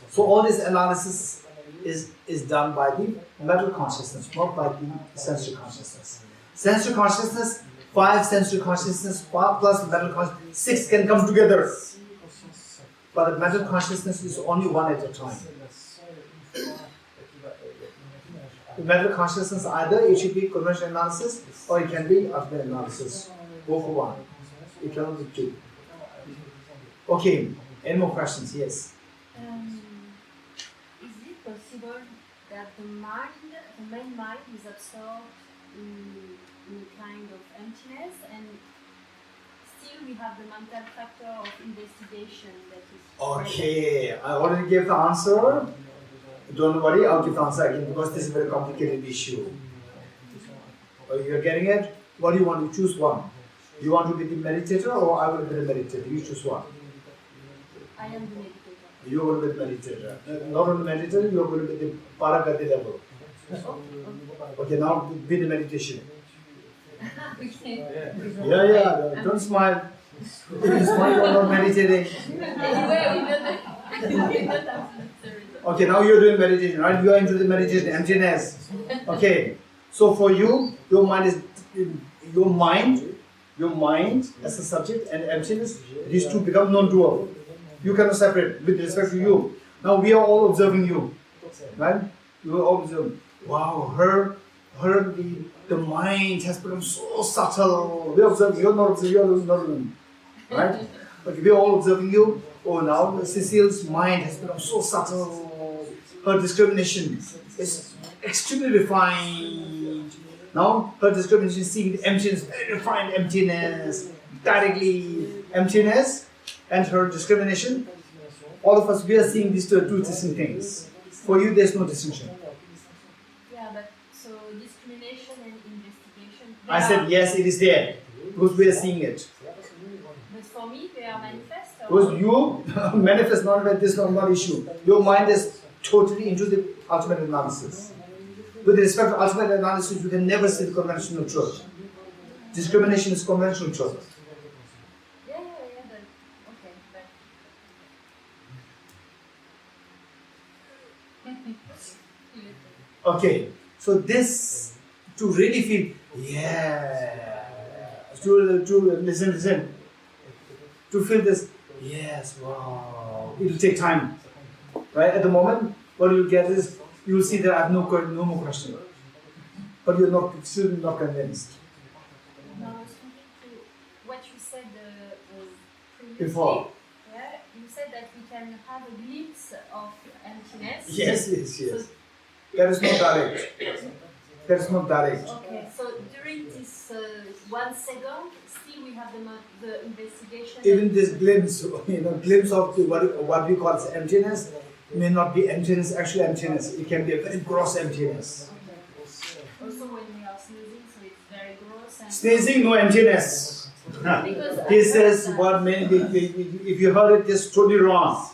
So all this analysis is done by the mental consciousness, not by the sensory consciousness. Sensory consciousness, 5 sensory consciousness plus mental consciousness, 6 can come together. But the mental consciousness is only one at a time. The mental consciousness, either it should be conventional analysis or it can be ultimate analysis. Go for one. It cannot be 2. Okay, any more questions? Yes. possible that the main mind is absorbed in a kind of emptiness, and still we have the mental factor of investigation that is Okay, I already gave the answer. Don't worry, I'll give the answer again because this is a very complicated issue. You're getting it? What do you want to choose one? You want to be the meditator or I will be the meditator? You choose one. I am the meditator. You will be the meditator. Not only meditator, you will be the paragati level. Okay, now be the meditation. Okay. Yeah, don't smile. If you smile, you are not meditating. Anyway, we not have Okay, now you're doing meditation, right? You are into the meditation, emptiness. Okay, so for you, your mind as a subject and emptiness, these two become non-dual. You cannot separate with respect to you. Now we are all observing you, right? You are all observing. Wow, the mind has become so subtle. We observe, you're not observing, you're not observing, right? But we are all observing you. Oh, now Cecile's mind has become so subtle. Her discrimination is extremely refined. Now her discrimination is seeing the emptiness, very refined emptiness, directly emptiness, and her discrimination. All of us, we are seeing these two distinct things. For you, there's no distinction. Yeah, but so discrimination and investigation. I said yes, it is there because we are seeing it. But for me, they are manifest. Because you manifest not that this is not issue. Your mind is totally into the ultimate analysis. With respect to ultimate analysis, you can never see the conventional truth. Discrimination is conventional truth. Yeah, but okay, but. Okay, so this, to really feel, to listen, to feel this, yes, wow, it will take time. Right? At the moment, what you get is, you will see that I have no more question. But you're still not convinced. No, I was thinking to what you said previously. Before. Yeah, you said that we can have a glimpse of emptiness. Yes. So, That is not direct. That is not direct. okay, so during this 1 second, still we have the investigation. Even this glimpse of what we call as emptiness may not be emptiness, actually emptiness. It can be a very gross emptiness. Also when we are sneezing, so it's very gross. And Sneezing, no emptiness. This is what many people, if you heard it, this is totally wrong.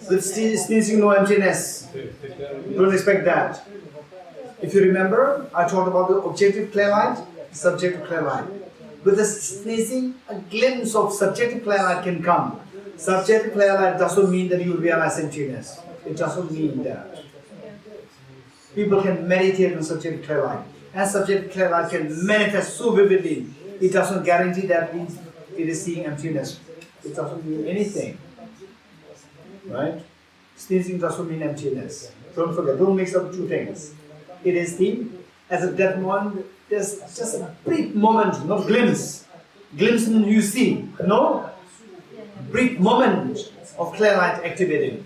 With sneezing, no emptiness. Don't expect that. If you remember, I talked about the objective clear light, subjective clear light. With the sneezing, a glimpse of subjective clear light can come. Subjective clear light doesn't mean that you realize emptiness. It doesn't mean that. People can meditate on subjective clear light. And subjective clear light can manifest so vividly. It doesn't guarantee that it is seeing emptiness. It doesn't mean anything. Right? Sneezing doesn't mean emptiness. Don't forget, don't mix up two things. It is as at that moment, there's just a brief moment, not glimpse. Glimpse means you see, no? Brief moment of clear light activating.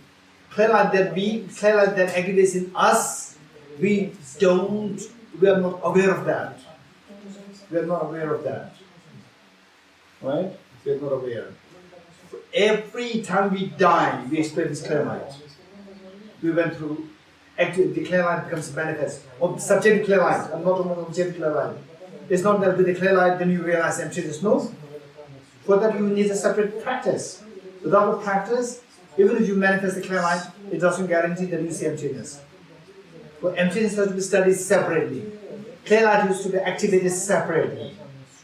Clear light that activates in us, we are not aware of that. We are not aware of that. Right? We are not aware. Every time we die, we experience clear light. We went through, the clear light becomes manifest. Subjective clear light, I'm not talking about objective clear light. It's not that with the clear light, then you realize emptiness. No. For that, you need a separate practice. Without a practice, even if you manifest the clear light, it doesn't guarantee that you see emptiness. So emptiness has to be studied separately. Clear light used to be activated separately.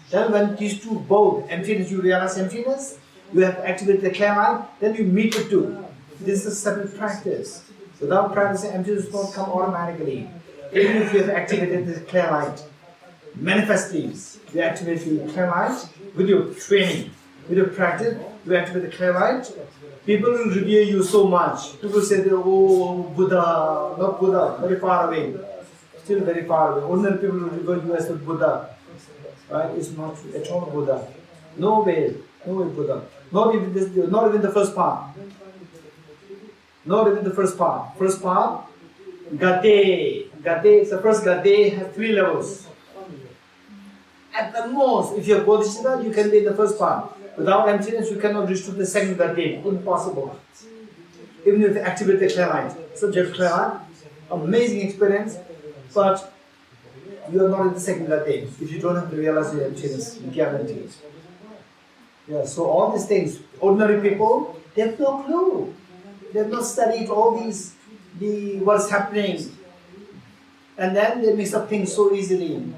Then when these two both, emptiness, you realize emptiness, you have activated the clear light, then you meet the two. This is a separate practice. Without practicing, emptiness will not come automatically. Even if you have activated the clear light, manifestly, you activate the clear light with your training, with your practice, you activate the clear light. People will revere you so much. People say, oh, Buddha, not Buddha, very far away. Still very far away. Ordinary people will regard you as the Buddha. Right? It's not at all Buddha. No way Buddha. Not even the first part. Not even the first part. First part, Gate. Gate, the first Gate has 3 levels. At the most, if you're Bodhicitta, you can be in the first part. Without emptiness, you cannot reach to the second Gate. Impossible. Even if you activate the clairlight. Subject clairlight, amazing experience, but you are not in the second Gate. If you don't have to realize your emptiness, guaranteed. Yeah, so all these things, ordinary people, they have no clue. They have not studied all these, what's happening. And then they mix up things so easily.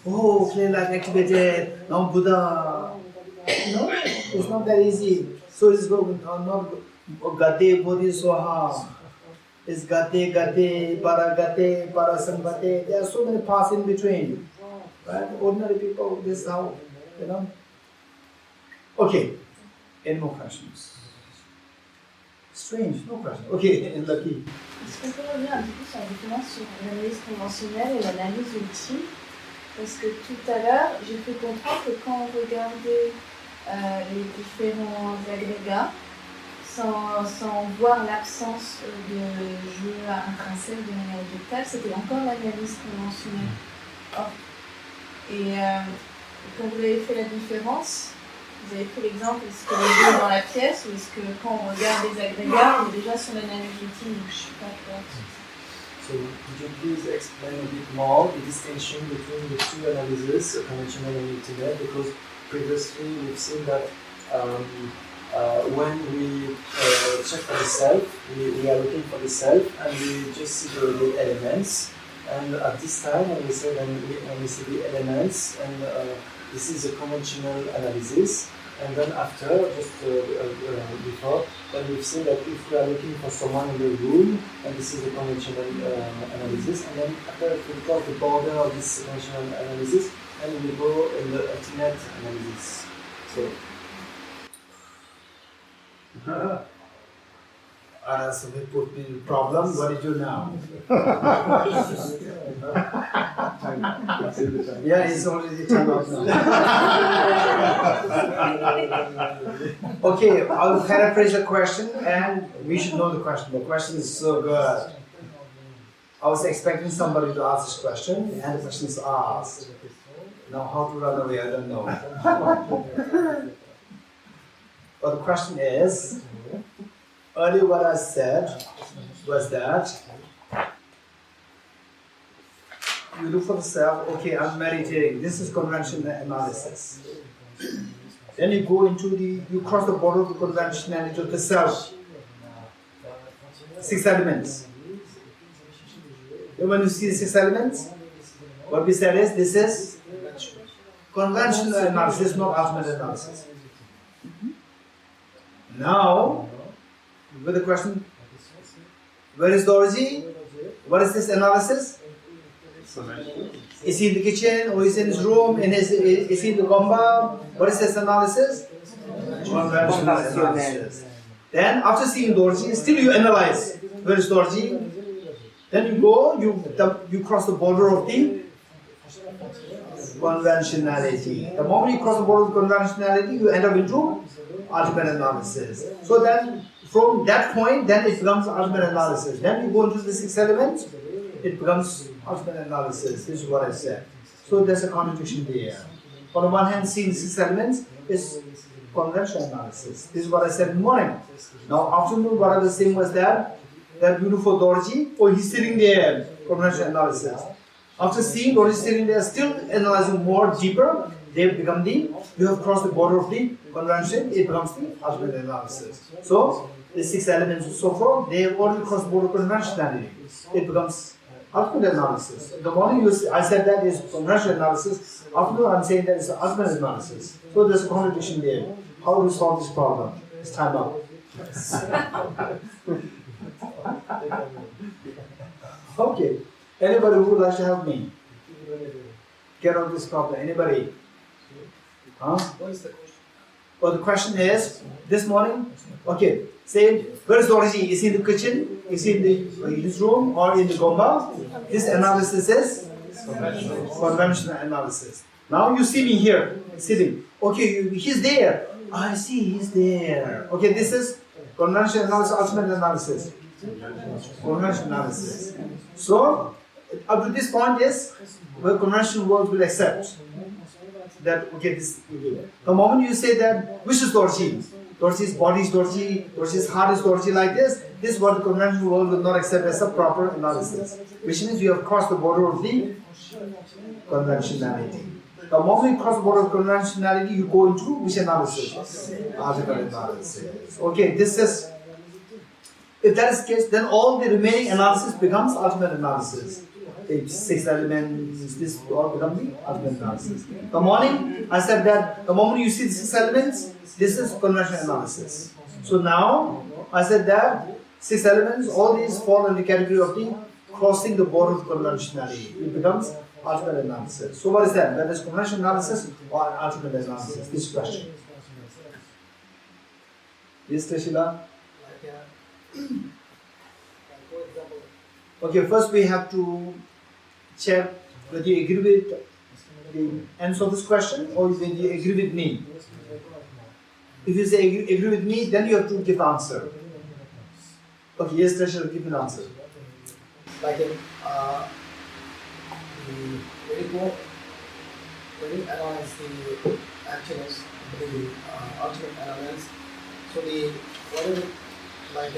Oh, clear light activated, now Buddha. No, it's not that easy. So it's not Gate Bodhisattva. It's Gate, Para Sambhate. There are so many paths in between. Right? Ordinary people, this is how, Okay, any more questions? Strange, no question. Okay, Lucky. Est-ce qu'on peut revenir un petit peu sur la différence sur l'analyse conventionnelle et l'analyse ultime? Parce que tout à l'heure, j'ai pu comprendre que quand on regardait les différents agrégats, sans voir l'absence de jeu intrinsèque de manière objective, c'était encore l'analyse conventionnelle. Et quand vous avez fait la différence, vous avez pris l'exemple, est-ce que les jeux sont dans la pièce ou est-ce que quand on regarde les agrégats, on est déjà sur l'analyse ultime, donc je ne suis pas claire. So could you please explain a bit more the distinction between the two analyses, conventional and ultimate, because previously we've seen that when we check for the self, we are looking for the self and we just see the elements, and at this time when we say when we see the elements, and this is a conventional analysis. And then after, just before, then we've seen that if we are looking for someone in the room, and this is a conventional analysis, and then after we cross the border of this conventional analysis, and we go in the ultimate analysis. So. So they put me in a problem. What did you do now? Yeah, it's already time out now. Okay, I'll paraphrase the question and we should know the question. The question is so good. I was expecting somebody to ask this question and the question is asked. Now how to run away, I don't know. But the question is, earlier what I said was that you look for the self, okay, I'm meditating, this is conventional analysis. Then you go into you cross the border of the conventionality of the self. 6 elements. And when you see the 6 elements, what we said is, this is conventional analysis, not ultimate analysis. Now, with the question, where is Dorji? What is this analysis? Is he in the kitchen or is he in his room? Is he in the gomba? What is this analysis? Conventional analysis. Then after seeing Dorji, still you analyze. Where is Dorji? Then you go, you cross the border of the conventionality. The moment you cross the border of conventionality, you end up into ultimate analysis. So then, from that point, then it becomes ultimate analysis. Then you go into the 6 elements, it becomes ultimate analysis. This is what I said. So there's a contradiction there. On the one hand, seeing 6 elements is conventional analysis. This is what I said in the morning. Now, afternoon, what I was saying was that beautiful Dorji, he's sitting there, conventional analysis. After seeing Dorji sitting there, still analyzing more deeper, they become you have crossed the border of the convention, it becomes the ultimate analysis. So, the 6 elements and so forth, they have already crossed the border of conventionality. It becomes ultimate analysis. The morning I said that is conventional analysis, afternoon I'm saying that is ultimate analysis. So there's a contradiction there. How do we solve this problem? It's time out. Okay. Anybody who would like to help me get out of this problem? Anybody? Huh? What is the question? Oh, the question is, this morning, okay, say, where is Dorji? Is he in the kitchen? Is he in his room or in the gomba? This analysis is conventional analysis. Now you see me here, sitting. Okay, he's there. I see, he's there. Okay, this is conventional analysis, ultimate analysis. Conventional analysis. So, up to this point is where conventional world will accept that, okay, this will be. The moment you say that which is Dorji, Dorji's body is Dorji, Dorji's heart is Dorji, like this is what the conventional world will not accept as a proper analysis. Which means you have crossed the border of the conventionality. The moment you cross the border of conventionality, you go into which analysis? Article analysis. Okay, this is, if that is the case, then all the remaining analysis becomes ultimate analysis. The 6 elements, this all become the ultimate analysis. The morning, I said that the moment you see the 6 elements, this is conventional analysis. So now, I said that 6 elements, all these fall in the category of the crossing the border of conventionality. It becomes ultimate analysis. So what is that? That is conventional analysis or ultimate analysis? This question. Yes, Trishila? Okay, first we have to check whether you agree with the answer of this question or whether you agree with me. If you say agree with me, then you have to give the answer. Okay, yes, Trishila, give me the answer. Like when you analyze the actions, the ultimate elements, so the whatever like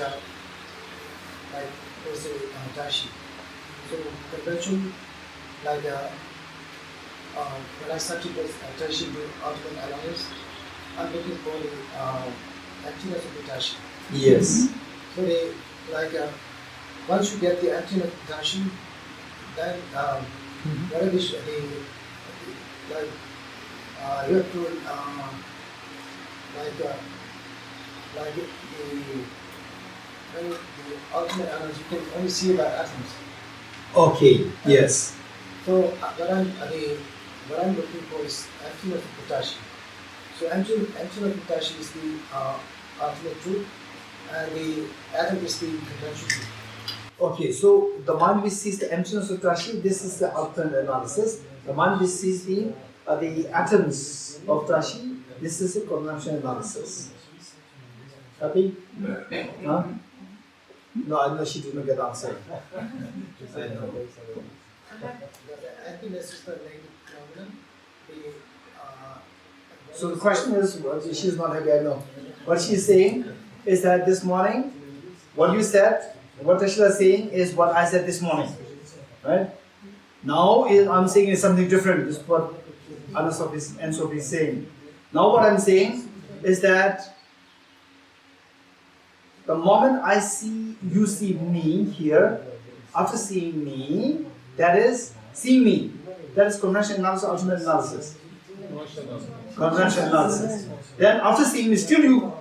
let's say dashi. So convention like when I start to put dashi to ultimate elements, I'm looking for the actions of the dashi. Yes. So they like once you get the action of dashi, then whatever is the like you have to like the when the ultimate elements you can only see by atoms. Okay, yes. So what I'm looking for is action of potassium. So action of potassium is the ultimate truth, and the atom is the conventional truth. Okay, so the mind which sees the emptiness of Tashi, this is the ultimate analysis. The mind which sees the atoms of Tashi, this is the conventional analysis. Happy? Huh? No, I know she didn't get the answer. I know. So the question is, she's not happy, I know. What she's saying is that this morning, what you said, what Tashila is saying is what I said this morning, right? Now I'm saying is something different. This is what Ansof is saying. Now what I'm saying is that the moment I see, you see me here, after seeing me, that is seeing me. That is conventional analysis, ultimate analysis. Conventional analysis. Then after seeing me, still you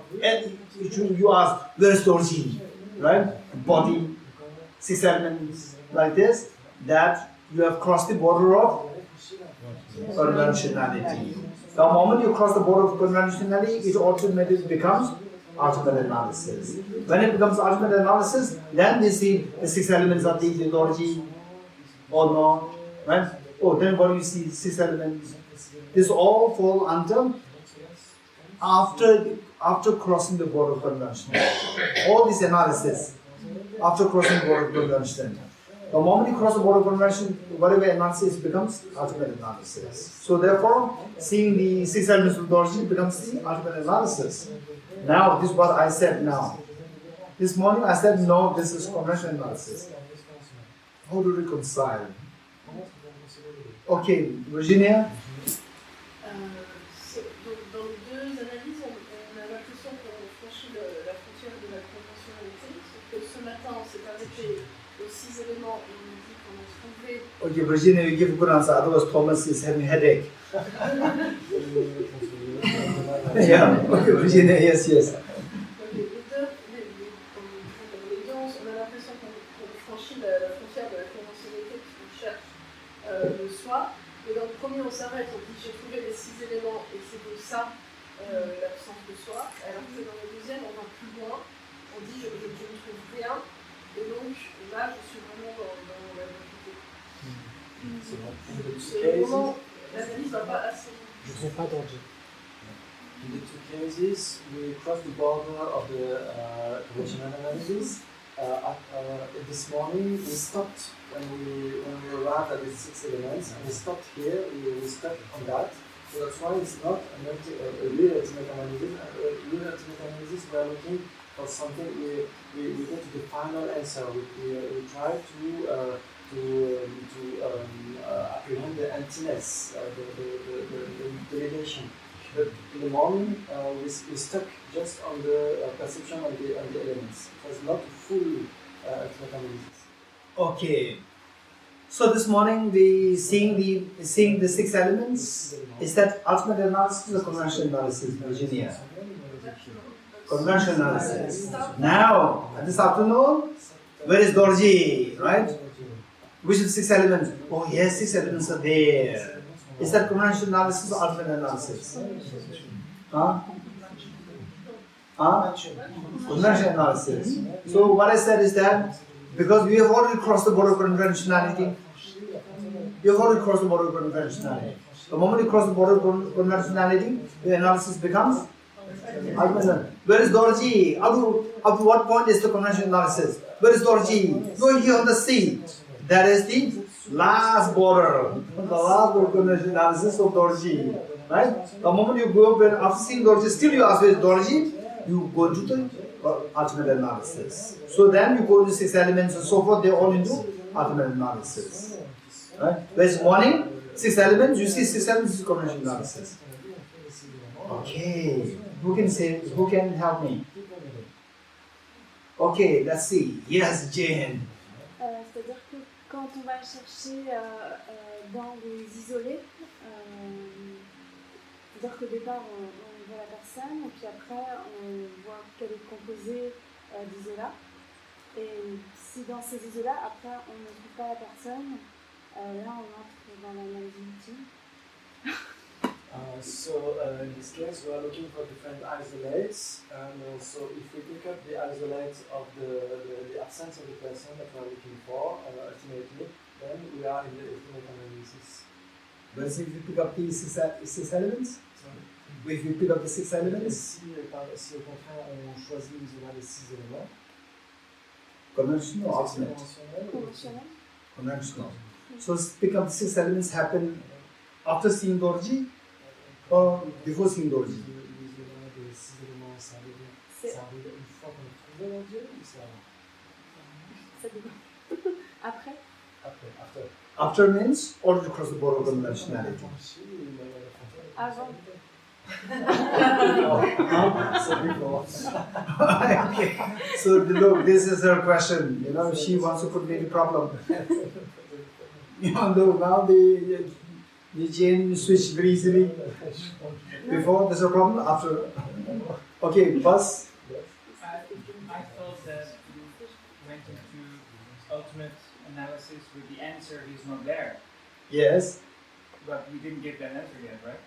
ask, where is the origin? Right? Body, 6 elements like this, that you have crossed the border of conventionality. The moment you cross the border of conventionality, it automatically becomes ultimate analysis. When it becomes ultimate analysis, then we see the 6 elements of the origin or no, right? Oh, then what do you see? 6 elements. This all fall under after crossing the border of conventionality. All this analysis after crossing the border of convention. The moment you cross the border of convention, whatever analysis becomes ultimate analysis. So therefore, seeing the 6 elements of the origin becomes the ultimate analysis. Now, this is what I said now. This morning I said no, this is conventional analysis. How to reconcile? Okay, Virginia? Dans les deux analyses, on a l'impression qu'on franchit la frontière de la conventionnalité, sauf que ce matin, on s'est arrêté aux 6 éléments et on a dit qu'on a trouvé... Okay, Virginia, you give a good answer, otherwise Thomas is having a headache. Yeah, okay, Virginia, yes. Les deux, on a l'impression qu'on franchit la frontière de la conventionnalité qu'on cherche le soi. Et dans le premier, on s'arrête, on dit j'ai trouvé les 6 éléments et c'est de ça l'absence de soi. Alors que dans le deuxième, on va plus loin, on dit je ne trouve rien. Et donc là, je suis vraiment dans la vérité. C'est le moment, l'analyse ne va pas assez. Je ne trouve pas danger. In the 2 cases, we cross the border of the conventional analysis, this morning we stopped when we arrived at the 6 elements, and we stopped here. We stopped on that. So that's why it's not a real ultimate analysis. A real ultimate analysis, we are looking for something. We get to the final answer. We try to apprehend the emptiness, the negation. But in the morning, we stuck just on the perception of the elements. It was not a full ultimate analysis. Okay. So this morning we seeing the 6 elements. Is that ultimate analysis or conventional analysis, Virginia? Conventional analysis. Now, this afternoon, where is Dorji, right? Which is 6 elements? Oh yes, 6 elements are there. Is that conventional analysis or ultimate analysis? Huh? Conventional analysis. So what I said is that because we have already crossed the border of conventionality, you have already crossed the border of conventionality. The moment you cross the border of conventionality, the analysis becomes ultimate. Where is Dorji? Up to what point is the conventional analysis? Where is Dorji? Go here on the sea. That is the last border. The last border of conventional analysis of Dorji. Right? The moment you go up and after seeing Dorji, still you ask where is Dorji, you go to the ultimate analysis. So then you go to 6 elements and so forth, they're all into ultimate analysis. Right? Whereas morning, 6 elements, you see 6 elements is conventional analysis. Okay, who can help me? Okay, let's see. Yes, Jane. C'est-à-dire que quand on va chercher dans les isolés, c'est-à-dire qu'au départ on voit la personne, et puis après on voit qu'elle est composée d'isolats. Et si dans ces isolats, après on ne trouve pas la personne, là on entre dans l'analyse ultime. So in this case, we are looking for different isolates, and so if we pick up the isolates of the absence of the person that we are looking for, ultimately, then we are in the ultimate analysis. But if you pick up the 6 elements, if you pick up the 6 elements, Si au contraire on choisit l'isolat des 6 éléments, conventional or ultimate? Conventionnel. Conventional. So pick up the 6 elements happen after seeing Dorji or before seeing Dorji? l'isolat des 6 éléments, ça arrive une fois qu'on a trouvé l'objet ou c'est avant? Ça dépend. Après. After. After means already cross the border of conventionality. Avant. Okay. So look, this is her question. You know, she wants to put me in problem. You know, now the Jane switch very easily. Before there's a problem. After, okay, Buzz. I thought that you went into ultimate analysis with the answer is not there, Yes. but we didn't get that answer yet, right?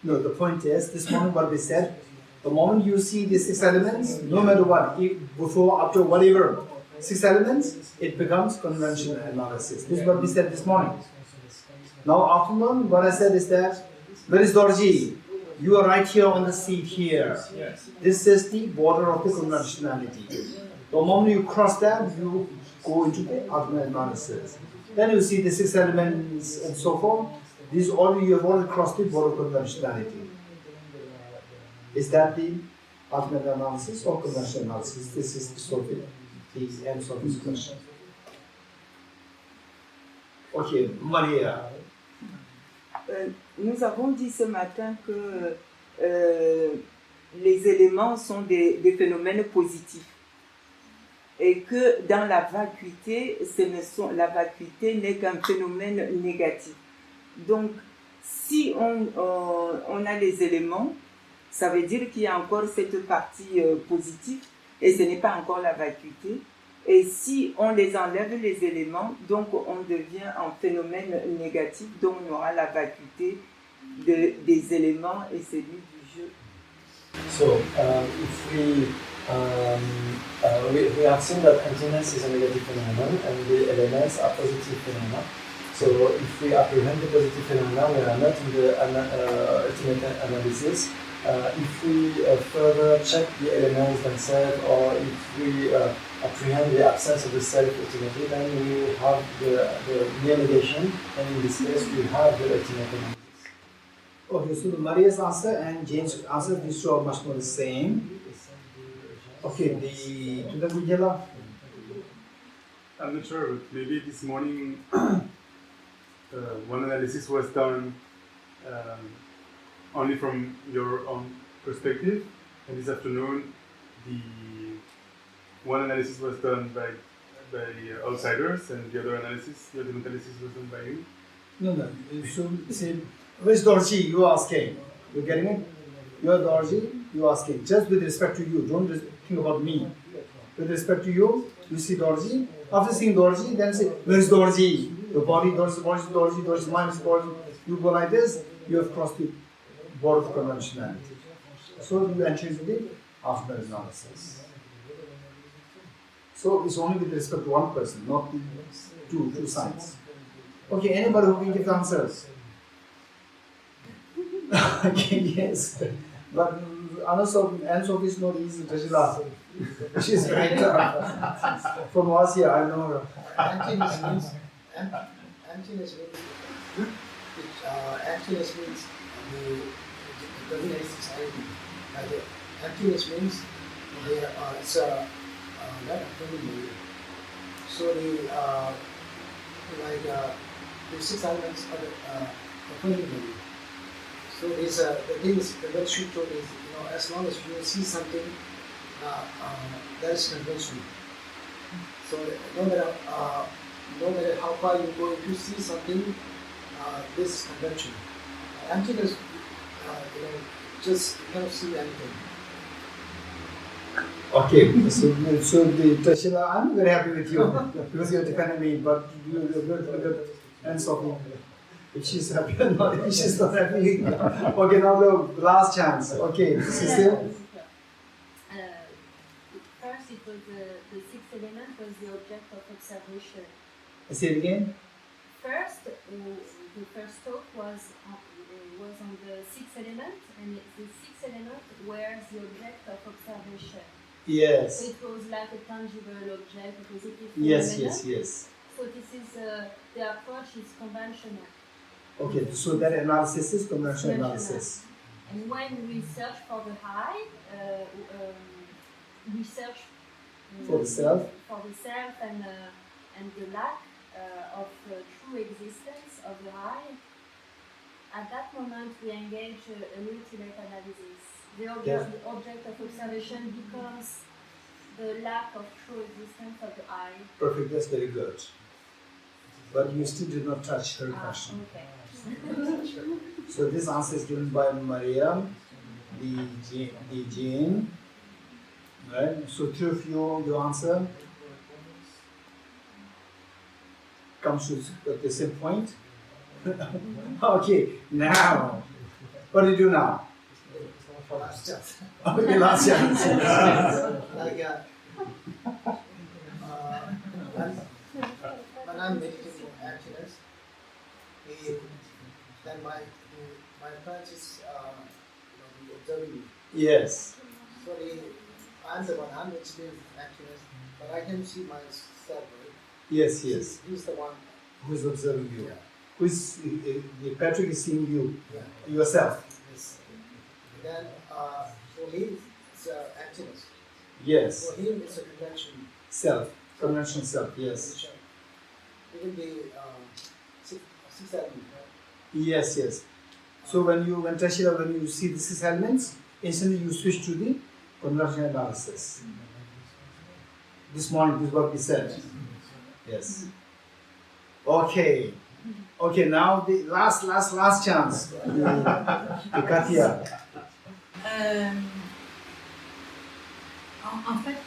No, the point is, this moment what we said, the moment you see the 6 elements, no matter what, before, after, whatever, 6 elements, it becomes conventional analysis. This is what we said this morning. Now afternoon, what I said is that, where is Dorji? You are right here on the seat here. Yes. This is the border of the conventionality. The moment you cross that, you go into the ultimate analysis. Then you see the 6 elements and so forth. These all you have already crossed the border of conventionality. Is that the ultimate analysis or conventional analysis? This is the answer of this question. Okay, Maria. Nous avons dit ce matin que les éléments sont des phénomènes positifs et que dans la vacuité, la vacuité n'est qu'un phénomène négatif. Donc, si on a les éléments, ça veut dire qu'il y a encore cette partie positive et ce n'est pas encore la vacuité. Et si on les enlève les éléments, donc on devient un phénomène négatif, donc on aura la vacuité des éléments et celui du jeu. So, if we have seen that emptiness is a negative phenomenon and the elements are positive phenomena. So, if we apprehend the positive phenomena, we are not in the ultimate analysis. if we further check the elements themselves, or if we apprehend the absence of the self ultimately, then we will have the mere negation, and in this case we have the ultimate analysis. Okay, so Maria's answer and James' answer, these two are much more the same. Okay, to the Vijala. I'm not sure, but maybe this morning one analysis was done only from your own perspective, and this afternoon the one analysis was done by outsiders, and the other analysis was done by you. No. So say, where's Dorji? You asking. You getting it? You are Dorji. You asking. Just with respect to you. Don't think about me. With respect to you, you see Dorji. After seeing Dorji, then say, where is Dorji? The body, Dorji, mind is Dorji. You go like this, you have crossed the border of conventionality. So you enter into the after analysis. So it's only with respect to one person, not the two sides. Okay, anybody who can give the answers? Okay, yes. But answer is not easy, Tajila. She's very tough. From Asia, I know her. Emptiness means the dominant society. Emptiness means it's not a. So the 6 elements are the so these the thing is the Red Sutra is as long as you see something that is conventional. So no matter how far you go, if you see something, this is conventional. Emptiness, just you cannot see anything. Okay, so the Tashila, I'm very happy with you because you're defending me, but you're good and Sophie. If she's happy or not, if she's not happy. Okay, now the last chance. Okay, Cecile. First, it was the 6th element was the object of observation. Say it again. First, the first talk was on the 6th element, and the 6th element was the object of observation. Yes. So it was like a tangible object, a positive phenomenon. Yes. So this is the approach is conventional. Okay, so that analysis is conventional analysis. And when we search for the high, we search for the self and the lack of true existence of the high. At that moment, we engage an ultimate analysis. The object of observation becomes the lack of true existence of the I. Perfect, that's very good. But you still did not touch her question. Okay. So this answer is given by Maria, the Jane. Right? So three of you, your answer comes to the same point. Okay, now, what do you do now? Last chance. Okay, last chance. When I'm meditating on emptiness, then my approach is observing me. Yes. So I'm the one I'm experiencing emptiness, but I can see myself, right? Yes. He's the one who is observing you. Yeah. Who is Patrick is seeing you, yourself. Yes. Then for him it's emptiness. Yes. For him it's a convention. Conventional self. Yes. Even the six elements, right? Yes. So when you see the 6 elements, instantly you switch to the conventional analysis. This morning, this is what we said. Yes. Okay. Now the last chance. The Katia. En fait,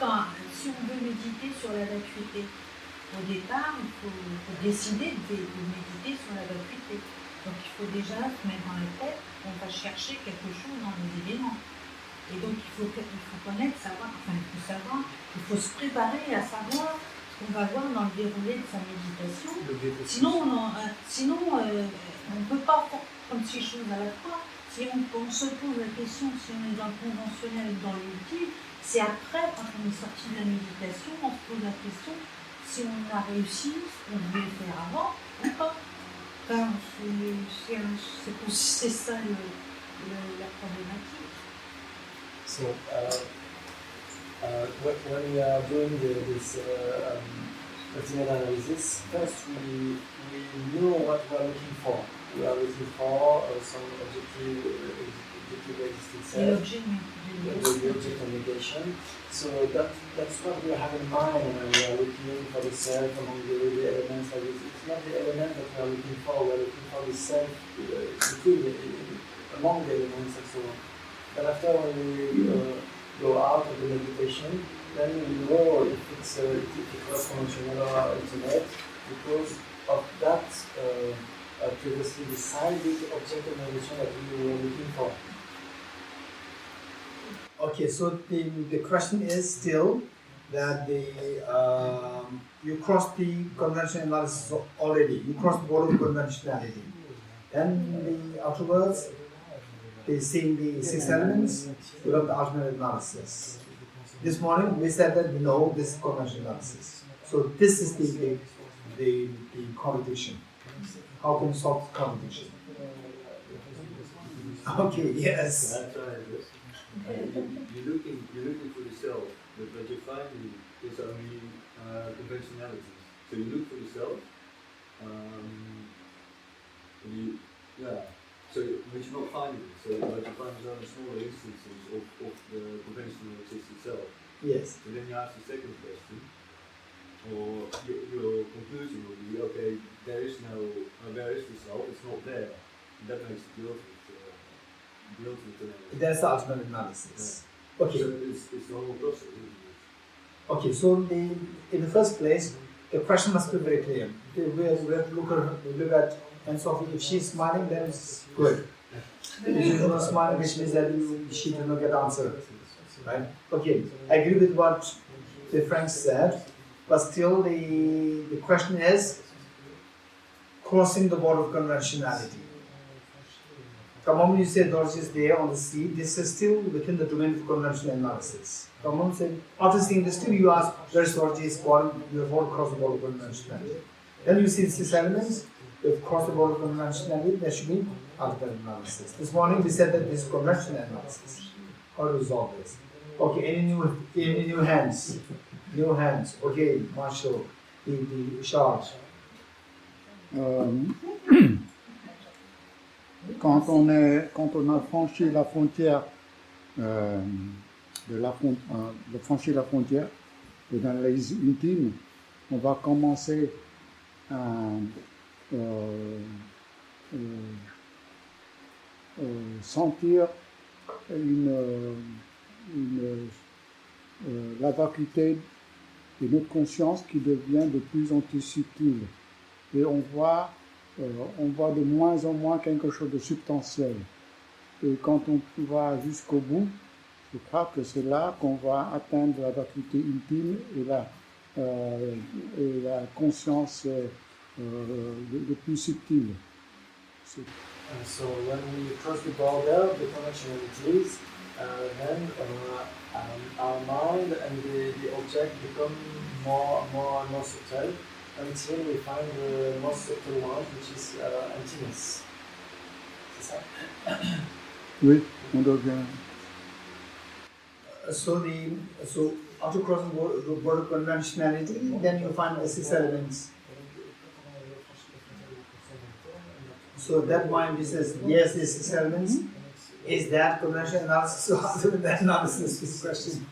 si on veut méditer sur la vacuité, au départ, il faut décider de méditer sur la vacuité. Donc il faut déjà se mettre dans la tête qu'on va chercher quelque chose dans les éléments. Et donc il faut connaître, il faut se préparer à savoir ce qu'on va voir dans le déroulé de sa méditation. Sinon, on ne peut pas faire comme 6 choses à la fois. Si on se pose la question, si on est dans le conventionnel ou dans l'ultime, c'est après, quand on est sorti de la méditation, on se pose la question si on a réussi ce qu'on devait faire avant ou pas. Enfin, c'est ça la problématique. So, when we are doing this continued analysis, first we know what we are looking for. We are looking for some objective existing self, the object of negation. So that's what we have in mind when we are looking for the self among the elements. It's not the element that we are looking for. We are looking for the self among the elements and so on. But after we go out of the meditation, then we know if it was conventional or intimate because of that previously decided object of negation that we were looking for. Okay, so the question is still that you crossed the conventional analysis already. You crossed the border of conventionality. Then afterwards, seeing the 6 elements, you have the alternate analysis. This morning we said that no, this is conventional analysis. So this is the contradiction. How can you solve the contradiction? Okay, yes. You're looking for the self, but what you find is only conventionalities. So you look for the self, so which you're not finding it. So what you find is only smaller instances of the conventional existing self. Yes. And then you ask the second question, or your conclusion will be, okay, where is the self? It's not there. And that makes it the ultimate analysis. That's the ultimate analysis. Yeah. Okay. So it's the whole process, isn't it? Okay, so in the first place, the question must be very clear. We have to look at, and Sophie, if she's smiling, then it's good. If she's not smiling, which means that she did not get answered. Right? Okay, I agree with what Frank said, but still the question is crossing the border of conventionality. The moment you say Dorje is there on the sea, this is still within the domain of conventional analysis. The moment you say, after seeing this, still you ask, where is Dorje is falling, you have all crossed the border of conventionality. Then you see the 6 elements, you have crossed the border of conventionality, there should be alternate analysis. This morning we said that this is conventional analysis. How to resolve this? Okay, any new hands? New hands. Okay, Marshall, the charge. Quand on a franchi la frontière de franchir la frontière de l'analyse ultime, on va commencer à sentir la vacuité de notre conscience qui devient de plus en plus subtile. Et on voit de moins en moins quelque chose de substantiel. Et quand on va jusqu'au bout, je crois que c'est là qu'on va atteindre la vacuité ultime et la conscience le plus subtile. So when we cross the border of the conventionalities, then our mind and the object become more and more subtle until we find the most subtle one, which is emptiness. C'est ça? Oui, on devient. So after crossing the border of conventionality, then you find the 6 elements. So that mind which says, yes, there's 6 elements, is that conventional analysis? So after that analysis is the question.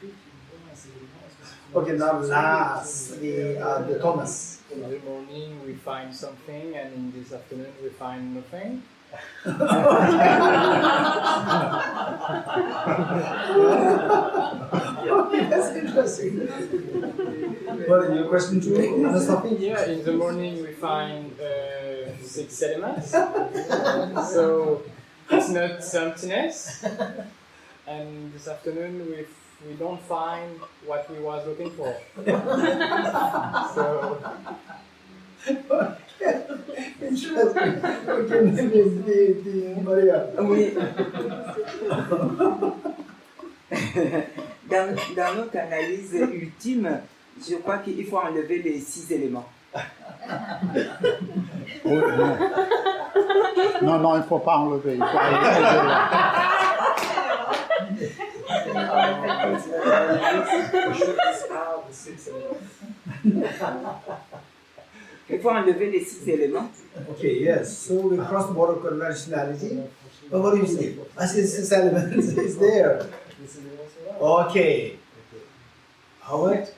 Okay, now last, the Thomas. In the morning we find something, and in this afternoon we find nothing. Okay, that's interesting. What is your question to me? Yeah, in the morning we find 6 elements, so it's not emptiness. And this afternoon we don't find what we was looking for. So Interesting. Okay, Maria. Oui. Dans notre analyse ultime, je crois qu'il faut enlever les 6 éléments. Oh, non. Non, non, il ne faut pas enlever. Il faut enlever. Il faut enlever les 6 éléments. Okay, yes. So we cross the border of conventionality. But what do you say? I say 6 elements is there. Okay. Howard?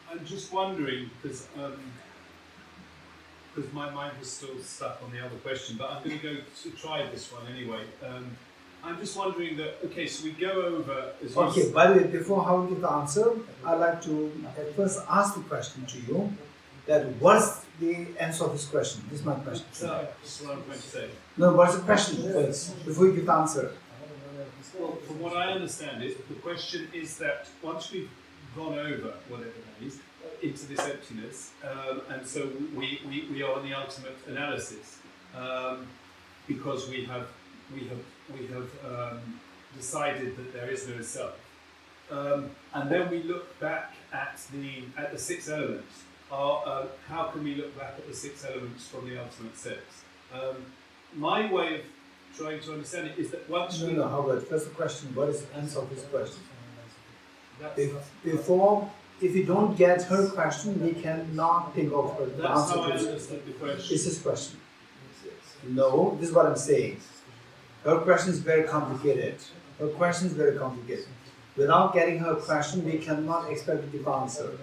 I'm just wondering, because my mind was still stuck on the other question, but I'm going to go to try this one anyway. I'm just wondering that, okay, so we go over... Okay, by the way, before Howard gives the answer, I'd like to first ask the question to you, that what's the answer of this question? This is my question. So, this is what I'm going to say. No, what's the question first, before you give the answer? Well, from what I understand is, the question is that once we've gone over, whatever that is, into this emptiness, and so we are on the ultimate analysis, because we have decided that there is no self, and then we look back at the 6 elements. How can we look back at the 6 elements from the ultimate sense? My way of trying to understand it is that once we... No, Howard, first the question, what is the answer of this question? If you don't get her question, we cannot think of her That's answer how I to this. understood the question. It's his question. No, this is what I'm saying. Her question is very complicated. Her question is very complicated. Without getting her question, we cannot expect to give answer.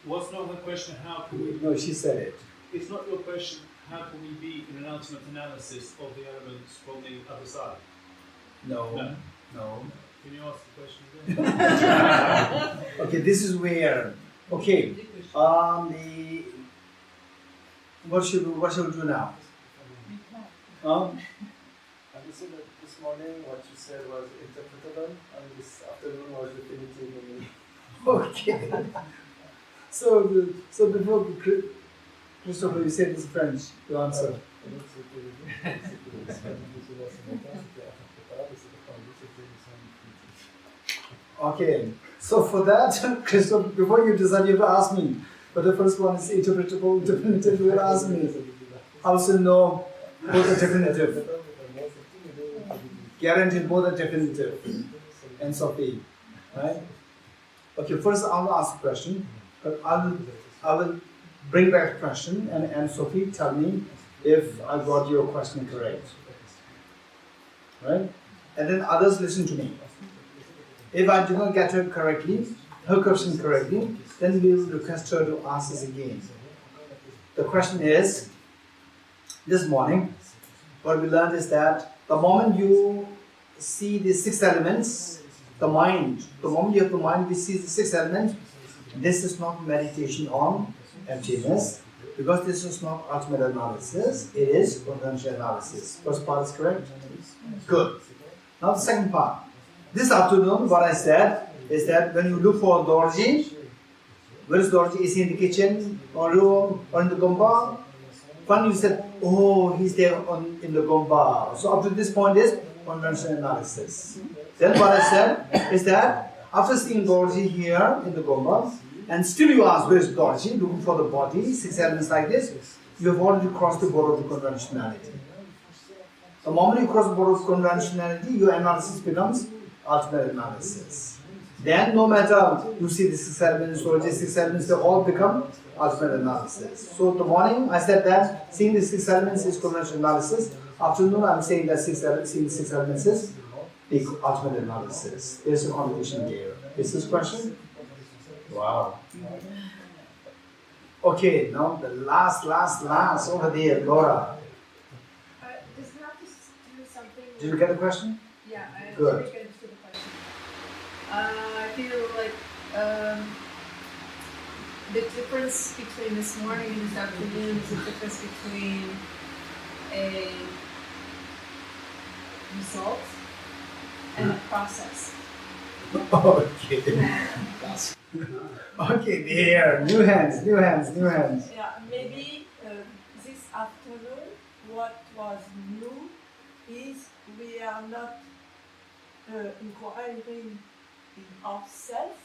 What's not her question? How can we... No, she said it. It's not your question. How can we be in an ultimate analysis of the elements from the other side? No. No. No. Can you ask the question again? Okay, this is where. Okay. What should we do now? Understood that this morning what you said was interpretable, and this afternoon was definitive. Okay. So before Christopher, you said this French. The answer. Okay. So for that, Christopher, before you decide, you have to ask me. But the first one is interpretable, definitive. You will ask me. Also know both are definitive. Guaranteed both are definitive. And Sophie, right? Okay. First, I'll ask a question, but I will bring back the question, and Sophie, tell me if I got your question correct. Right? And then others listen to me. If I do not get her question correctly, then we will request her to ask us again. The question is, this morning, what we learned is that the moment you see the 6 elements, the moment you have the mind, we see the 6 elements, this is not meditation on emptiness, because this is not ultimate analysis, it is conventional analysis. First part is correct? Good. Now the second part. This afternoon, what I said is that when you look for Dorji, where is Dorji? Is he in the kitchen, or room, or in the gomba? When you said, oh, he's there in the gomba. So up to this point is conventional analysis. Then what I said is that after seeing Dorji here in the gomba, and still you ask, where is Dorji? Looking for the body, 6 elements like this, you have already crossed the border of conventionality. The moment you cross the border of conventionality, your analysis becomes ultimate analysis. Then no matter you see the 6 elements or the 6 elements, they all become ultimate analysis. So the morning I said that seeing the 6 elements is conventional analysis. Afternoon I'm saying that seeing the 6 elements is the ultimate analysis. There's a contradiction there. Is this question? Wow. Okay, now the last over there, Laura. Does it have to do something? Did you get the question? Yeah, I Good. understood the question. I feel like the difference between this morning and this afternoon is the difference between a result and a process. Okay. Okay, there. New hands. Yeah, maybe afternoon, what was new is we are not inquiring in ourselves,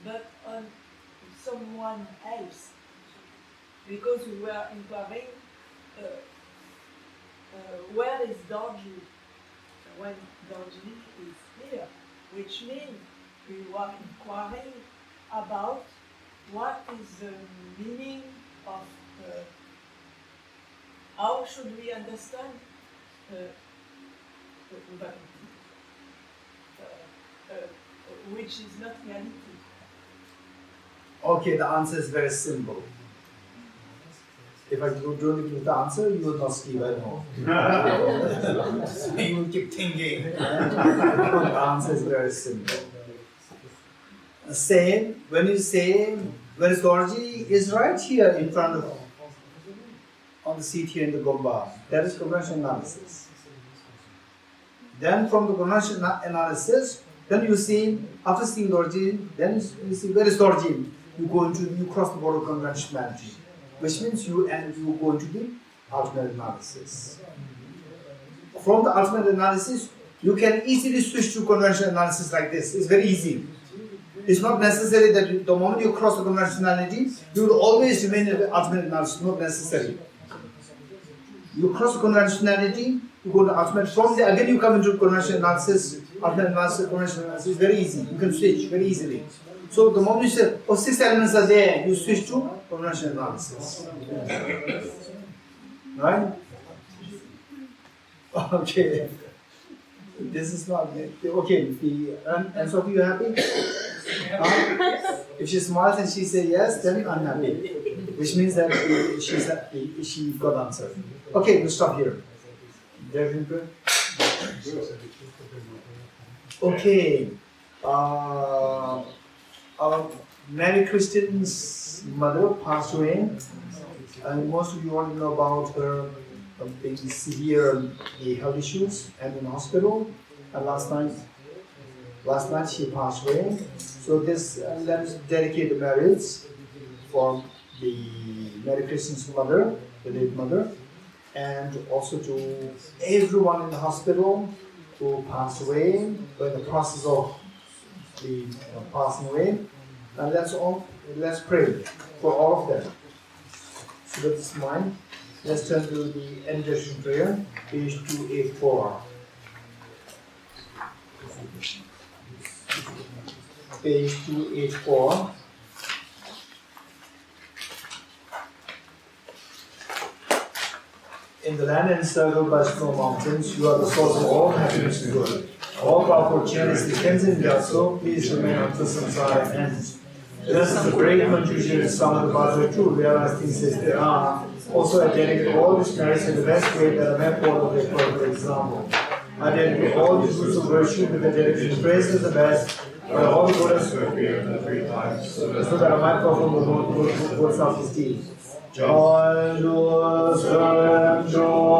but on someone else, because we were inquiring where is Dorji when Dorji is here, which means we were inquiring about what is the meaning of how should we understand which is not reality. Okay, the answer is very simple. If I don't give you the answer, you will not sleep at home. You will keep thinking. The answer is very simple. Same, when you say, when Dorji is right here in front of, on the seat here in the Gomba, that is cognition analysis. Then from the cognition analysis, then you see, after seeing Dorji, then you see, where is Dorji? You cross the border conventionality, which means you go into the ultimate analysis. From the ultimate analysis, you can easily switch to conventional analysis like this. It's very easy. It's not necessary that the moment you cross the conventionality, you will always remain in the ultimate analysis. Not necessary. You cross the conventionality, you go to ultimate. From there, again you come into conventional analysis, ultimate analysis, conventional analysis. It's very easy. You can switch very easily. So the moment you say, oh, 6 elements are there, you switch to conventional analysis. Right? Okay. This is not okay. And so, are you happy? If she smiles and she says yes, then I'm happy. Which means that she got answer. Okay, we'll stop here. Everything good? Okay. Our Mary Christine's mother passed away, and most of you already know about her being severe health issues and in hospital. And last night she passed away. So this let us dedicate the marriage for the Mary Christine's mother, the late mother, and also to everyone in the hospital who passed away, who in the process of the passing away. And let's pray for all of them. So with this in mind, let's turn to the introduction prayer, page 284. Page 284. In the land encircled by snow mountains, you are the source of all happiness and good. All powerful channels the cleansing their soul, please remain until samsara ends. This is the great contribution summoned about the true realized things as they are. Also, I dedicate all these merits in the best way that I may follow their perfect example. I dedicate all these roots of virtue with the dedication praise as the best, by all the Buddhas who appeared in the 3 times, so that I might perform the good self-esteem. Joy, Luz, joy,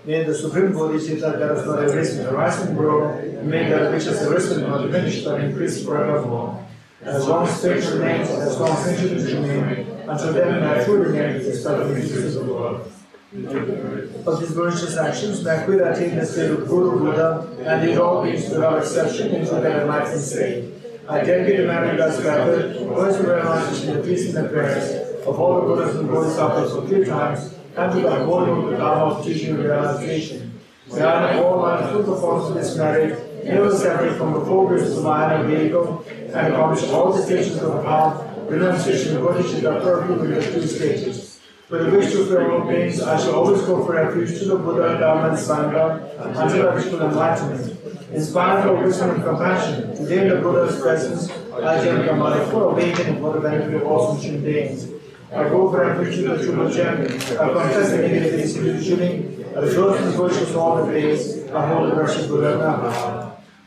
May the Supreme Bodhicitta that has not arisen, arise and grow, and may that which has arisen not diminished but increased forevermore. As long as faith remains, as long as intelligence remains, until then may I truly remain the start of the existence of the world. Of these virtuous actions, may I quit attain the state of Guru, Buddha, and lead all beings without exception into their enlightened state. I dedicate the memory of God's method, words of realization, the feasts and the prayers of all the Buddhas and Bodhisattvas for 3 times, and to the whole of the Dharma of teaching and realization. May I have all my fruit performance of this merit, never separate from the 4 gifts of my inner vehicle, and accomplish all the stations of the path, renunciation and bodhicitta perfectly with the 2 stages. With the wish to free all beings, I shall always go for refuge to the Buddha, Dharma, and Sangha until I reach full enlightenment. Inspired by wisdom and compassion, today in the Buddha's presence, I gently come out for awakening for the benefit of all sentient beings. I go for refuge to the True Gem. I confess the negativities individually. I rejoice in the virtues of all the days. I hold the worship Buddha Dhamma.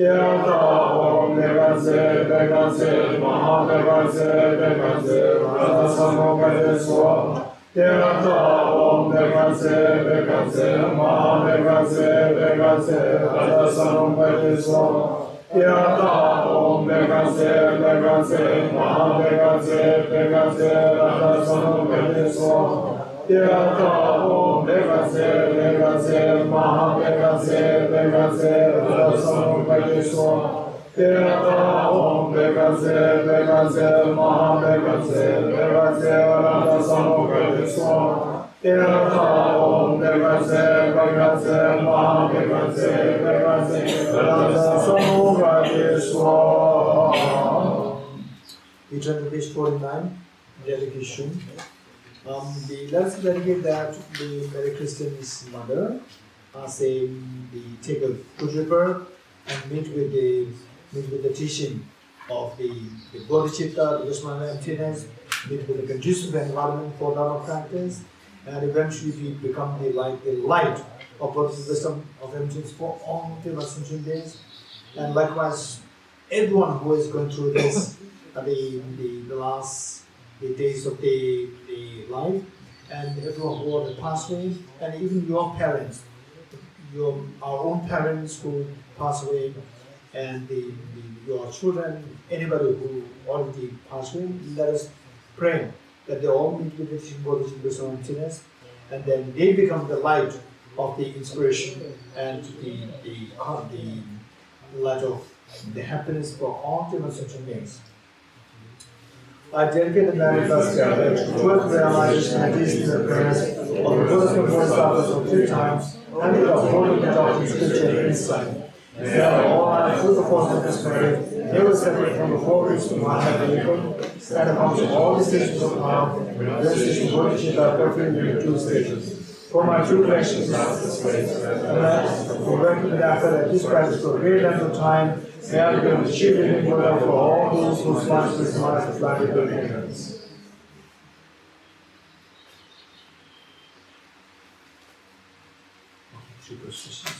Yata Om Devanse Devanse Maha Devanse Devanse Rasa Samokade Swa Yata Om Devanse Devanse Maha Devanse Devanse Rasa Samokade Swa Yata Om Devanse Devanse Maha Devanse Devanse Rasa Samokade Swa Yata Om Devanse Devanse Maha Devanse Devanse Rasa Samokade Swa Yata Om Devanse Devanse Maha Devanse Devanse Rasa Samokade Swa Yata Om Devanse Devanse Maha Devanse Devanse Rasa Samokade Swa. We turn to page 49, dedication. Let's dedicate that to the Mary Christian's mother, saying take a good river and meet with the teaching of the Bodhicitta, the wisdom of emptiness, meet with the conducive environment for Dharma practice, and eventually we become the light of Bodhisattva wisdom of emptiness for all the ascension days. And likewise, everyone who is going through this, the last days of the life, and everyone who are passed away, and even your parents, our own parents who pass away, and your children, anybody who already passed away, let us pray that they all meet with the teaching Bodhisattva wisdom of emptiness, and then they become the light of the inspiration and the light of the happiness for all human sentient beings. I dedicate the manifest to work realization and these prayers of the Buddhist Bodhisattvas of 3 times, and with the whole of the doctrine, scripture, and insight. That all are through the force of this prayer, they will separate from the 4 roots of Mahavira, and amongst all the stations of power, this is Bodhicitta perfectly in 2 stages. For my true connections is not this way, and that we recommend after that this practice for a great length of time, may I become the chief living Buddha for all those whose lives this life is like good ignorance. Superstitions.